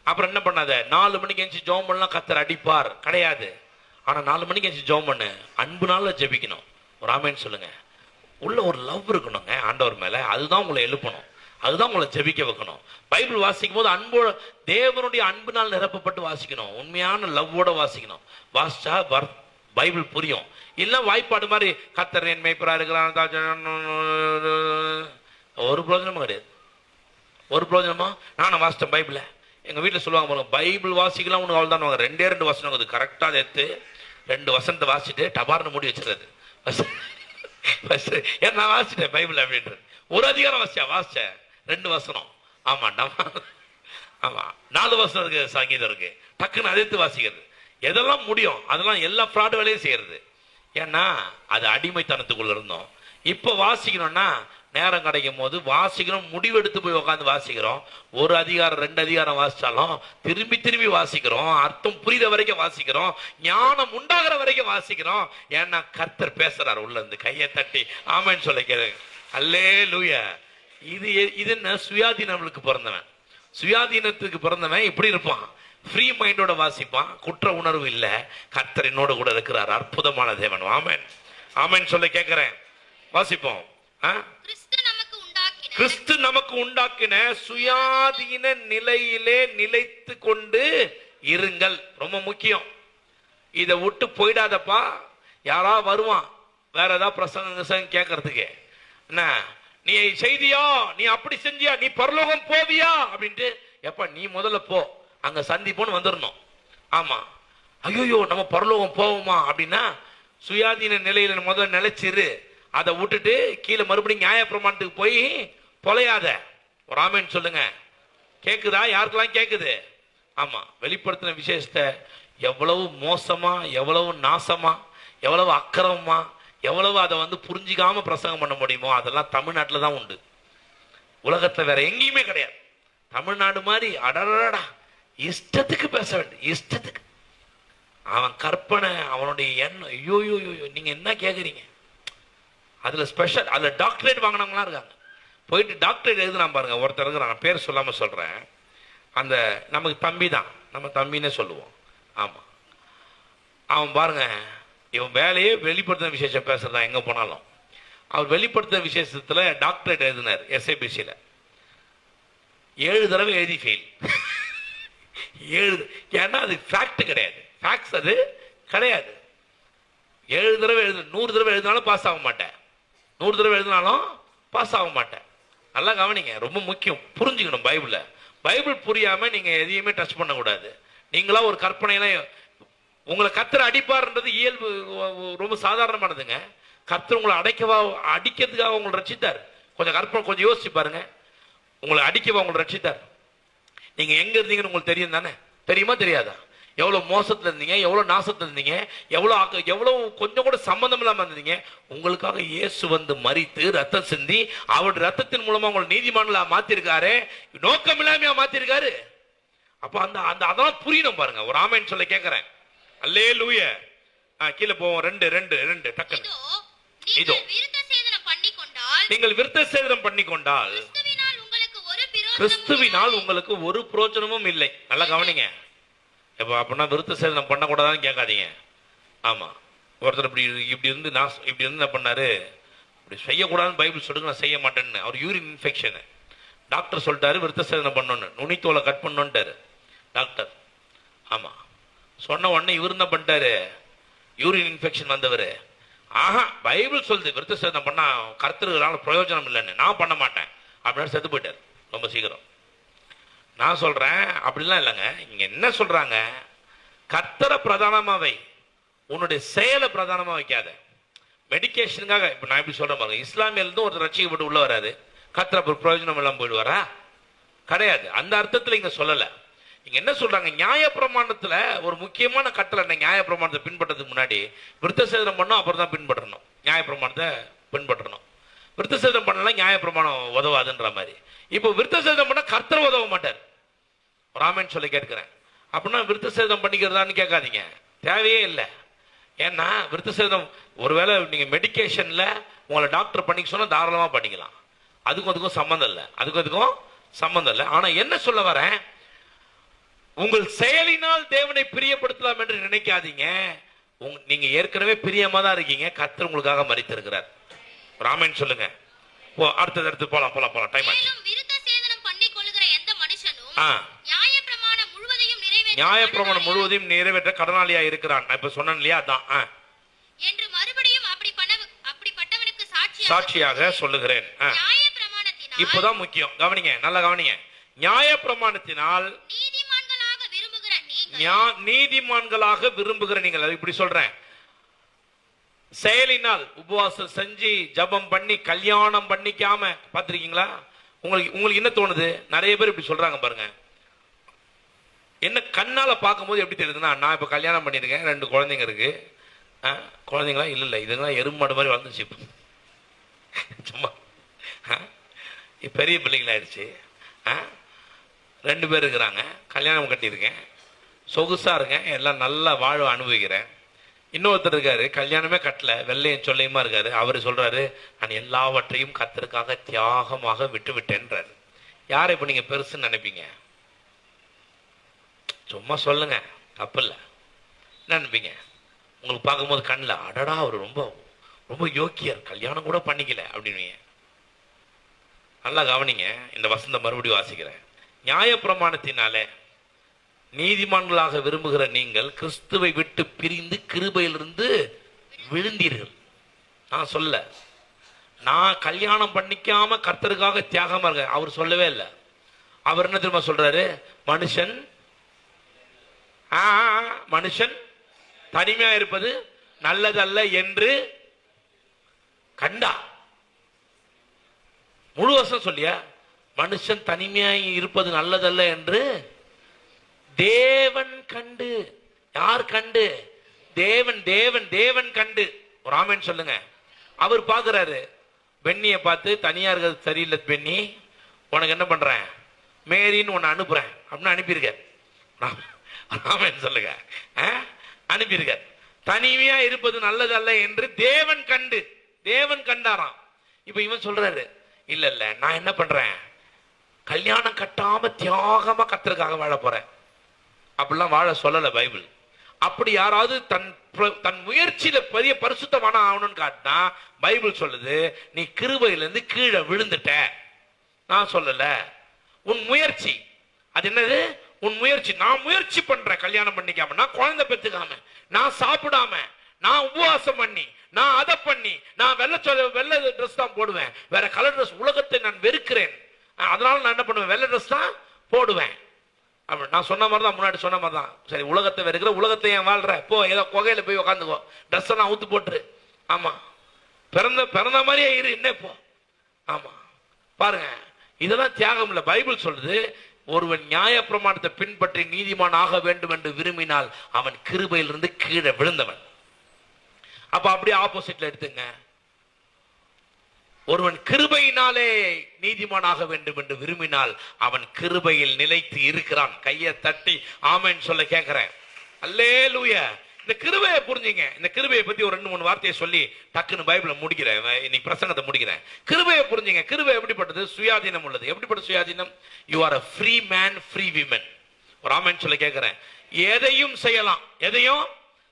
அப்புறம் என்ன பண்ணாத, 4 மணிக்கு எஞ்சி ஜெபம் பண்ணலாம் கர்த்தர் அடிப்பார் கிடையாது. ஆனா 4 மணிக்கு எஞ்சி ஜெபம் பண்ணு, அன்புனால ஜெபிக்கணும். ஒரு ஆமேன்னு சொல்லுங்க. உள்ள ஒரு லவ் இருக்கணுங்க ஆண்டவர் மேல, அதுதான் உங்களை எழுப்பணும், அதுதான் உங்களை ஜெபிக்க வைக்கணும். பைபிள் வாசிக்கும் போது அன்போட, தேவனுடைய அன்பினால் நிரப்பப்பட்டு வாசிக்கணும், உண்மையான லவ்வோட வாசிக்கணும். வாசிச்சா பைபிள் புரியும். இல்ல வாய்ப்பாடு மாதிரி கர்த்தர் என் மேய்ப்பரா இருக்கிறான், ஒரு பிரயோஜனமும் கிடையாது. ஒரு பிரயோஜனமா? நானும் வாசித்தேன் பைபிள. எங்க வீட்டில் சொல்லுவாங்க பாருங்க, பைபிள் வாசிக்கலாம் உனக்கு அவள் தான். 2 வசனம் அது கரெக்டாக எடுத்து 2 வசனத்தை வாசிட்டு டபார்னு மூடி வச்சிருது. ஏன் நான் வாசிட்டேன் பைபிள் அப்படின்றது. ஒரு அதிகாரம் வாசிச்சேன் 2 வசனம். ஆமாண்டா, ஆமா 4 வசனம் இருக்கு, சங்கீதம் இருக்கு, டக்குன்னு அதிர்த்து வாசிக்கிறது. எதெல்லாம் முடியும் அதெல்லாம் எல்லா ஃப்ராட் வேலையும் செய்யறது. ஏன்னா அது அடிமைத்தனத்துக்குள்ள இருந்தோம். இப்ப வாசிக்கணும்னா நேரம் கிடைக்கும் போது வாசிக்கிறோம், முடிவெடுத்து போய் உட்காந்து வாசிக்கிறோம். 1 அதிகாரம் 2 அதிகாரம் வாசிச்சாலும் திரும்பி திரும்பி வாசிக்கிறோம், அர்த்தம் புரித வரைக்கும் வாசிக்கிறோம், ஞானம் உண்டாகிற வரைக்கும் வாசிக்கிறோம். ஏன்னா கர்த்தர் பேசுறாரு உள்ள இருந்து. கையை தட்டி ஆமேன்னு சொல்ல கேளுங்க. அல்லேலூயா. இது என்ன? சுயாதீனங்களுக்கு பிறந்தவன். சுயாதீனத்துக்கு பிறந்தவன் இப்படி இருப்பான், ஃப்ரீ மைண்டோட வாசிப்பான், குற்ற உணர்வு இல்ல. கர்த்தர் என்னோட கூட இருக்கிறார், அற்புதமான தேவன். ஆமென், ஆமென் சொல்ல கேட்கிறேன். வாசிப்போம். கிறிஸ்து நமக்கு உண்டாக்கின சுயாதீன நிலையிலே நிலைத்து கொண்டு இருங்கள். ரொம்ப முக்கியம். இதை விட்டு போயிடாதப்பா. யாரா வருவான் வேற ஏதாவது பிரசங்க கேட்கறதுக்கு, என்ன நீ செய்தியா, நீ அப்படி செஞ்சியா, நீ பரலோகம் போவியா அப்படின்ட்டு. எப்ப நீ முதல்ல போ, அங்க சந்திப்போன்னு வந்துடணும். ஆமா, ஐயோ நம்ம பரலோகம் போவோமா அப்படின்னா சுயாதீன நிலையில முதல்ல நிலைச்சிரு. அதை விட்டுட்டு கீழே மறுபடியும் நியாயப்பிரமாணத்துக்கு போய் பொலையாத. ஒரு ஆமென் சொல்லுங்க. கேக்குதா? யாருக்கெல்லாம் கேக்குது? ஆமா. வெளிப்படுத்தின விசேஷத்தை எவ்வளவு மோசமா, எவ்வளவு நாசமா, எவ்வளவு அக்கிரமமா, எவ்வளவு அதை புரிஞ்சிக்காம பிரசங்கம் பண்ண முடியுமோ அதெல்லாம் தமிழ்நாட்டில் தான் உண்டு. உலகத்துல வேற எங்கேயுமே கிடையாது. தமிழ்நாடு மாதிரி அடடா இஷ்டத்துக்கு பேச வேண்டும், இஷ்டத்துக்கு. அவன் கற்பனை, அவனுடைய எண்ணம். ஐயோ நீங்க என்ன கேக்குறீங்க? அதுல ஸ்பெஷல், அதுல டாக்டரேட் வாங்கினவங்களாம் இருக்காங்க. போயிட்டு டாக்டரேட் எழுதுனா பாருங்க. ஒருத்தர் இருக்கிறாங்க, பேர் சொல்லாம சொல்றேன். அந்த நமக்கு தம்பி தான், நம்ம தம்பின்னே சொல்லுவோம். ஆமா, அவன் பாருங்க, இவன் வேலையே வெளிப்படுத்தின விசேஷம் பேசுறதா. எங்க போனாலும் அவர் வெளிப்படுத்தின விசேஷத்துல டாக்டரேட் எழுதினார் SABC-ல. 7 தடவை எழுதி ஃபெயில். 7. ஏன்னா அது ஃபேக்ட் கிடையாது, ஃபேக்ட்ஸ் அது கிடையாது. 7 தடவை எழுது. 100 தடவை எழுதினாலும் பாஸ் ஆக மாட்டேன். 100 தடவை எழுதினாலும் பாஸ் ஆக மாட்டேன். நல்லா கவனிங்க, ரொம்ப முக்கியம், புரிஞ்சுக்கணும். பைபிள் புரியாம நீங்க எதையுமே டச் பண்ணக்கூடாது. நீங்களா ஒரு கற்பனையெல்லாம், உங்களை கர்த்தர் அடிப்பார்ன்றது இயல்பு, ரொம்ப சாதாரணமானதுங்க. கர்த்தர் உங்களை அடிக்கிறதுக்காக உங்களை ரட்சித்தார். கொஞ்சம் கற்பனை, கொஞ்சம் யோசிச்சு பாருங்க. உங்களை அடிக்கவா உங்களை ரட்சித்தார்? நீங்க எங்க இருந்தீங்கன்னு உங்களுக்கு தெரியும் தானே? தெரியுமா தெரியாதா? எவ்வளவு மோசத்துல இருந்தீங்க, எவ்வளவு நாசத்துல இருந்தீங்க, எவ்வளவு கொஞ்சம் கூட சம்பந்தம் இல்லாம இருந்தீங்க. உங்களுக்காக இயேசு மரித்து ரத்தம் சிந்தி அவருடைய ரத்தத்தின் மூலமா உங்களை நீதிமான்களா மாத்திருக்காரு. நோக்கம் இல்லாமையா மாத்திருக்காரு. அப்ப அதெல்லாம் புரியணும் பாருங்க. ஒரு ஆமென் சொல்ல கேட்கிறேன். அல்லேலூயா. கீழே போவோம். 2 டக்குன்னு. இதோ நீங்கள் விருத்த சேதனம் பண்ணிக்கொண்டால் கிறிஸ்துவினால் உங்களுக்கு ஒரு பிரயோஜனமும் இல்லை. நல்லா கவனிங்க. இப்போ அப்படின்னா விருத்த சேதனம் பண்ணக்கூடாதான்னு கேட்காதீங்க. ஆமா, ஒருத்தர் இப்படி இருந்து என்ன பண்ணாரு, இப்படி செய்யக்கூடாதுன்னு பைபிள் சொல்லுங்க, நான் செய்ய மாட்டேன்னு. அவர் யூரின் இன்ஃபெக்ஷன், டாக்டர் சொல்லிட்டாரு விருத்த சேதனம் பண்ணணும்னு, நுனித்தோலை கட் பண்ணணுன்ட்டாரு டாக்டர். ஆமா, சொன்ன உடனே இவர் என்ன பண்ணிட்டாரு, யூரின் இன்ஃபெக்ஷன் வந்தவர், ஆஹா பைபிள் சொல்லுது விருத்த சேதனம் பண்ணா கர்த்தருனால பிரயோஜனம் இல்லைன்னு, நான் பண்ண மாட்டேன் அப்படின்னு செத்து போயிட்டார் ரொம்ப சீக்கிரம். நான் சொல்றேன் அப்படிலாம் இல்லைங்க. இங்க என்ன சொல்றாங்க, கர்த்தரை பிரதானமா வை, உன்னுடைய செயலை பிரதானமா வைக்காத. மெடிக்கேஷனுக்காக இப்ப நான் எப்படி சொல்றேன் பாருங்க. இஸ்லாமியில இருந்து ஒருத்தர் ரட்சிக்கப்பட்டு உள்ள வராது, கர்த்தரை பிரயோஜனம் எல்லாம் போயிடுவாரா? கிடையாது. அந்த அர்த்தத்துல இங்க சொல்லல. இங்க என்ன சொல்றாங்க, நியாய பிரமாணத்துல ஒரு முக்கியமான கட்டளை. நியாய பிரமாணத்தை பின்பற்றதுக்கு முன்னாடி விருத்த சேதனம் பண்ணணும், அப்புறம் தான் பின்பற்றணும். நியாய பிரமாணத்தை பின்பற்றணும். விருத்த சேதனம் பண்ணலாம் நியாய பிரமாணம் உதவாதுன்ற மாதிரி. இப்போ விருத்த சேதனம் பண்ண கர்த்தர் உதவ மாட்டார். ராமன் சொல்லி கேட்கிறேன். அப்படின்னா விருத்த சேதனம் பண்ணிக்கிறதான்னு கேட்காதீங்க, தேவையே இல்லை. ஏன்னா விருத்த சேதனம் ஒருவேளை நீங்க மெடிக்கேஷன்ல உங்களை டாக்டர் பண்ணிக்க சொன்னா தாராளமா பண்ணிக்கலாம். அதுக்கும் சம்பந்தம் இல்லை, அதுக்கும் சம்பந்தம் இல்லை. ஆனா என்ன சொல்ல வரேன், உங்கள் செயலினால் தேவனை பிரியப்படுத்தலாம் என்று நினைக்காதீங்க. நீங்க ஏற்கனவே பிரியமா தான் இருக்கீங்க. கர்த்தர் உங்களுக்காக மரித்திருக்கிறார். ராமன் சொல்லுங்க. அடுத்து போலாம். டைம் ஆச்சு. நியாயப்பிரமாணம் முழுவதையும் நிறைவேற்ற கடனாளியா இருக்கிறான். நான் இப்ப சொன்னேன் இல்லையா, அதான் என்று மறுபடியும் அப்படிப்பட்டவனுக்கு சாட்சியாக சொல்லுகிறேன். இப்பதான் முக்கியம், கவனிங்க, நல்லா கவனிங்க. நியாயப்பிரமாணத்தினால் நீதிமான்களாக விரும்புகிற நீங்கள், இப்படி சொல்றேன், செயலினால் உபவாசம் செஞ்சு ஜபம் பண்ணி கல்யாணம் பண்ணிக்காம பார்த்திருக்கீங்களா? உங்களுக்கு என்ன தோணுது? நிறைய பேர் இப்படி சொல்றாங்க பாருங்க. என்ன கண்ணால பார்க்கும்போது எப்படி தெரியுதுன்னா, நான் இப்ப கல்யாணம் பண்ணிருக்கேன், 2 குழந்தைங்க இருக்கு. குழந்தைங்களா இல்ல இதுங்களாம் எருமாடு மாதிரி வளர்ந்துச்சு, சும்மா பெரிய பிள்ளைங்களா ஆயிடுச்சு. 2 பேர் இருக்கிறாங்க, கல்யாணம் கட்டியிருக்கேன், சொகுசா இருக்கேன், எல்லாம் நல்லா வாழ்வு அனுபவிக்கிறேன். இன்னொருத்தர் இருக்காரு, கல்யாணமே கட்டல, வெள்ளையும் சொல்லையுமா இருக்காரு. அவரு சொல்றாரு, நான் எல்லாவற்றையும் கர்த்தருக்காக தியாகமாக விட்டு விட்டேன்றாரு. யாரை இப்ப நீங்க பெருசுன்னு நினைப்பீங்க? சும்மா சொல்லுங்க, தப்பு இல்லை. என்ன நினைப்பீங்க? உங்களுக்கு பார்க்கும்போது கண்ணில் அடடா அவர் ரொம்ப ரொம்ப யோக்கியர், கல்யாணம் கூட பண்ணிக்கல அப்படின்னு. நல்லா கவனிங்க, இந்த வசந்த மறுபடியும் வாசிக்கிறேன். நியாயப்பிரமாணத்தினாலே நீதிமான்களாக விரும்புகிற நீங்கள் கிறிஸ்துவை விட்டு பிரிந்து கிருபையிலிருந்து விழுந்தீர்கள். நான் சொல்ல, நான் கல்யாணம் பண்ணிக்காம கர்த்தருக்காக தியாகமா இருக்க அவர் சொல்லவே இல்லை. அவர் என்ன தெரியுமா சொல்றாரு, மனுஷன் தனிமையா இருப்பது நல்லதல்ல என்று கண்டா. முழு வருஷம் சொல்லியா, மனுஷன் தனிமையாய் இருப்பது நல்லதல்ல என்று தேவன் கண்டு. யார் கண்டு? தேவன். தேவன் தேவன் கண்டு. ஒரு ஆமென் சொல்லுங்க. அவர் பார்க்கிறாரு, பெண்ணியை பார்த்து தனியா இருக்கிறது சரியில்லை பெண்ணி, உனக்கு என்ன பண்றேன், மேரின்னு உன்னை அனுப்புறேன் அப்படின்னு அனுப்பியிருக்க. ஆமென் சொல்லுங்க. அனுப்பியிருக்க. தனிமையா இருப்பது நல்லது அல்ல என்று தேவன் கண்டு. தேவன் கண்டாராம். இப்ப இவன் சொல்றாரு, இல்ல இல்ல நான் என்ன பண்றேன், கல்யாணம் கட்டாம தியாகமா கர்த்தருக்காக வாழ போறேன். அப்படிலாம் வாழ சொல்லல பைபிள். அப்படி யாராவது தன் முயற்சியில பெரிய பரிசுத்தமான ஆகணும்னு காட்டினா பைபிள் சொல்லுது, நீ கிருபையிலிருந்து கீழே விழுந்துட்ட. நான் சொல்லல, உன் முயற்சி. அது என்னது? உன் முயற்சி. நான் முயற்சி பண்றேன் கல்யாணம் பண்ணிக்காம, நான் குழந்தை பெற்றுக்காம, நான் சாப்பிடாம, நான் உபவாசம் பண்ணி, நான் அதை பண்ணி, நான் வெள்ளை ட்ரெஸ் தான் போடுவேன், வேற கலர் ட்ரெஸ், உலகத்தை நான் வெறுக்கிறேன், அதனால நான் என்ன பண்ணுவேன், வெள்ளை ட்ரெஸ் தான் போடுவேன். நான் சொன்ன மாதிரி தான், முன்னாடி சொன்ன மாதிரி தான். சரி, உலகத்தை வெறுக்கிற, உலகத்தை ஏன் வாழ்ற, போ ஏதோ குகையில போய் உக்காந்துக்கோ, ட்ரெஸ் எல்லாம் ஊத்து போட்டுரு. ஆமா, பிறந்த மாதிரியே இரு, என்ன இப்போ. ஆமா, பாருங்க, இதெல்லாம் தியாகம் இல்ல. பைபிள் சொல்லுது, ஒருவன் நியாய பிரமாணத்தை பின்பற்றி நீதிமான் ஆக வேண்டும் என்று விரும்பினால் அவன் கிருபையிலிருந்து கீழே விழுந்தவன். அப்ப அப்படியே ஆப்போசிட்ல எடுத்துங்க. ஒருவன் கிருபையினாலே நீதிமானாக வேண்டும் என்று விரும்பினால் அவன் கிருபையில் நிலைத்து இருக்கிறான். கையை தட்டி ஆமென் சொல்ல கேட்கிறேன். அல்லேலூயா. இந்த கிருபையை புரிஞ்சுங்க. இந்த கிருபையை பத்தி ஒரு 2-3 வார்த்தையை சொல்லி டக்குன்னு பைபிளை முடிக்கிறேன், இன்னைக்கு பிரசங்கத்தை முடிக்கிறேன். கிருபையை புரிஞ்சுங்க. கிருபை எப்படிப்பட்டது? சுயாதீனம் உள்ளது. எப்படிப்பட்ட சுயாதீனம்? You are a free man, free women. ஒரு ஆமென் சொல்ல கேட்கிறேன். எதையும் செய்யலாம், எதையும்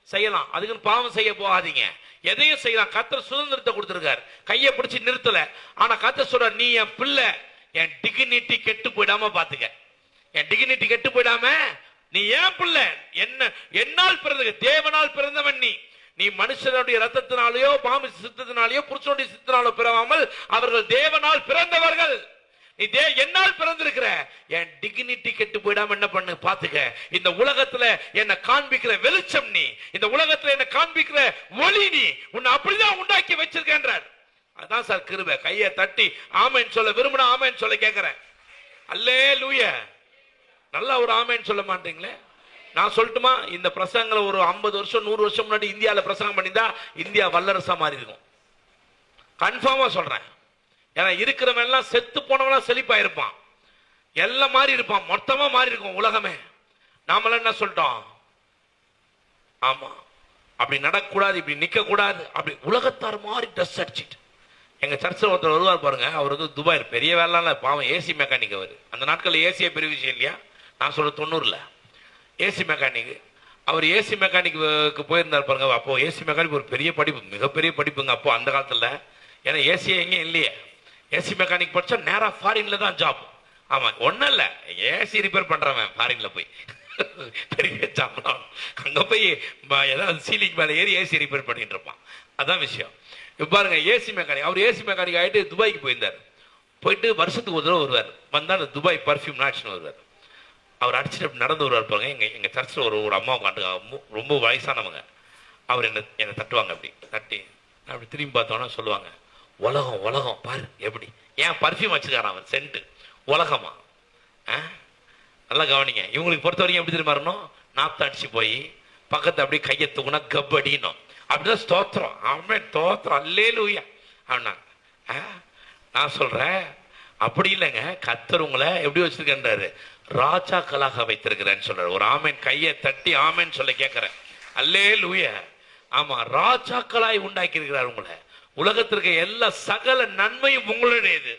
செய்யலாம். அதுக்குன்னு பாவம் செய்ய போகாதீங்க. எதையும் செய்யலாம். கர்த்தர் சுதந்திரத்தை கொடுத்திருக்காரு. கையை பிடிச்சி நிறுத்தல. ஆனா கர்த்தர் சொல்ற, நீ என் பிள்ளை, என் டிகினிட்டி கெட்டு போயிடாம பாத்துக்க. என் டிகினிட்டி கெட்டு போயிடாம, நீ ஏன் பிள்ளை, என்ன என்னால் பிறந்த, தேவனால் பிறந்தவன் நீ. நீ மனுஷனுடைய ரத்தத்தினாலேயோ பாம்பு சித்தத்தினாலேயோ புருஷனுடைய சித்தத்தினாலோ பிறவாமல் அவர்கள் தேவனால் பிறந்தவர்கள். நீ என்னால் பிறந்திருக்கிற. என் டிகினிட்டி கெட்டு போயிடாம என்ன பண்ணு பாத்துக்க. இந்த உலகத்துல என்ன காண்பிக்கிற வெளிச்சம் நீ, இந்த உலகத்துல என்ன காண்பிக்கிற ஒளி நீ, உன்னை அப்படிதான் உண்டாக்கி வச்சிருக்கேன்றார். அதான் சார் கிருபை. கையை தட்டி ஆமென் சொல்ல விரும்பினா ஆமென் சொல்ல கேட்கிறேன். அல்லேலூயா. நல்லா ஒரு ஆமென் சொல்ல மாட்டீங்களே? நான் சொல்லட்டுமா? இந்த பிரசங்களை ஒரு 50 வருஷம் 100 வருஷம் முன்னாடி இந்தியாவில் பிரசங்கம் பண்ணியிருந்தா இந்தியா வல்லரசா மாறி இருக்கும். கன்ஃபார்மா சொல்றேன். ஏன்னா இருக்கிறவன் எல்லாம் செத்து போனவனா செழிப்பா இருப்பான், எல்லாம் மாறி இருப்பான், மொத்தமா மாறி இருக்கும் உலகமே. நாமெல்லாம் என்ன சொல்லிட்டோம்? ஆமா, அப்படி நடக்கூடாது, இப்படி நிக்க கூடாது, அப்படி உலகத்தார் மாதிரி ட்ரெஸ் அடிச்சுட்டு. எங்க சர்ச்சில் ஒருத்தர் வருவார் பாருங்க, அவர் வந்து துபாய், பெரிய வேலை பாவம், ஏசி மெக்கானிக். அவர் அந்த நாட்களில் ஏசியே பெரிய விஷயம் இல்லையா? நான் சொல்ற 90ல் ஏசி மெக்கானிக். அவர் ஏசி மெக்கானிக்கு போயிருந்தார் பாருங்க. அப்போ ஏசி மெக்கானிக் ஒரு பெரிய படிப்பு, மிகப்பெரிய படிப்புங்க அப்போ அந்த காலத்துல. ஏன்னா ஏசியே எங்கேயும் இல்லையே. ஏசி மெக்கானிக் படிச்சா நேரா ஃபாரின்ல தான் ஜாப். ஆமா, ஒன்னும் இல்ல, ஏசி ரிப்பேர் பண்றவன் ஃபாரின்ல போய் பெரிய ஜாப், அங்க போய் ஏதாவது சீலிங் மேல ஏறி ஏசி ரிப்பேர் பண்ணிட்டு இருப்பான். அதான் விஷயம். இப்ப பாருங்க, ஏசி மெக்கானிக். அவர் ஏசி மெக்கானிக் ஆயிட்டு துபாய்க்கு போயிருந்தார். போயிட்டு வருஷத்துக்கு ஒரு தடவை வருவார். வந்தா அந்த துபாய் பர்ஃபியூம் நாட்ஸ்னு வருவார். அவர் அடிச்சுட்டு நடந்து வருவார் பாருங்க. எங்க சர்ச்சில் ஒரு அம்மா உட்காந்து, ரொம்ப வயசானவங்க. அவர் என்னை தட்டுவாங்க. அப்படி தட்டி அப்படி திரும்பி பார்த்தோன்னா சொல்லுவாங்க, உலகம் உலகம் பாரு எப்படி. ஏன் பர்ஃபியூம் வச்சுக்காரான் அவர், சென்ட். உலகமா? நல்லா கவனிங்க. இவங்களுக்கு பொறுத்த வரைக்கும் எப்படி தெரியுமா இருக்கணும்? நாத்த அடிச்சு போய் பக்கத்தை அப்படியே கையை தூக்குனா கப்படினும். அப்படிதான் ஸ்தோத்திரம், ஆமென் ஸ்தோத்திரம், அல்லேலூயா அப்படின்னா. நான் சொல்றேன், அப்படி இல்லைங்க. கர்த்தர் உங்களை எப்படி வச்சிருக்கேன்றாரு? ராஜாக்களாக வைத்திருக்கிறேன்னு சொல்றாரு. ஒரு ஆமென் கையை தட்டி ஆமென் சொல்ல கேட்கிறேன். அல்லேலூயா. ஆமா, ராஜாக்களாய் உண்டாக்கி இருக்கிறார் உங்களை. உலகத்திற்கு எல்லா சகல நன்மையும் உங்களுடையது.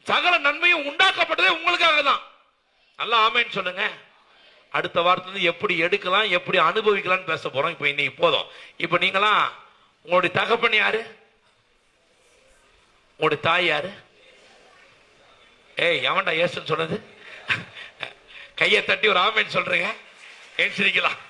சகல நன்மையும் உண்டாக்கப்பட்டதே உங்களுக்காக தான். நல்லா ஆமென் சொல்லுங்க. அடுத்த வாரத்துல எப்படி எடுக்கலாம், எப்படி அனுபவிக்கலாம்னு பேச போறோம். இப்ப இன்னைக்கு போதும். இப்ப நீங்களாம், உங்களுடைய தகப்பன் யாரு? உங்களுடைய தாய் யாரு? ஏய், எவன்டா ஏசுன்னு சொன்னது? கையை தட்டி ஒரு ஆமென் சொல்றீங்க. ஏன் சிரிக்கலாம்?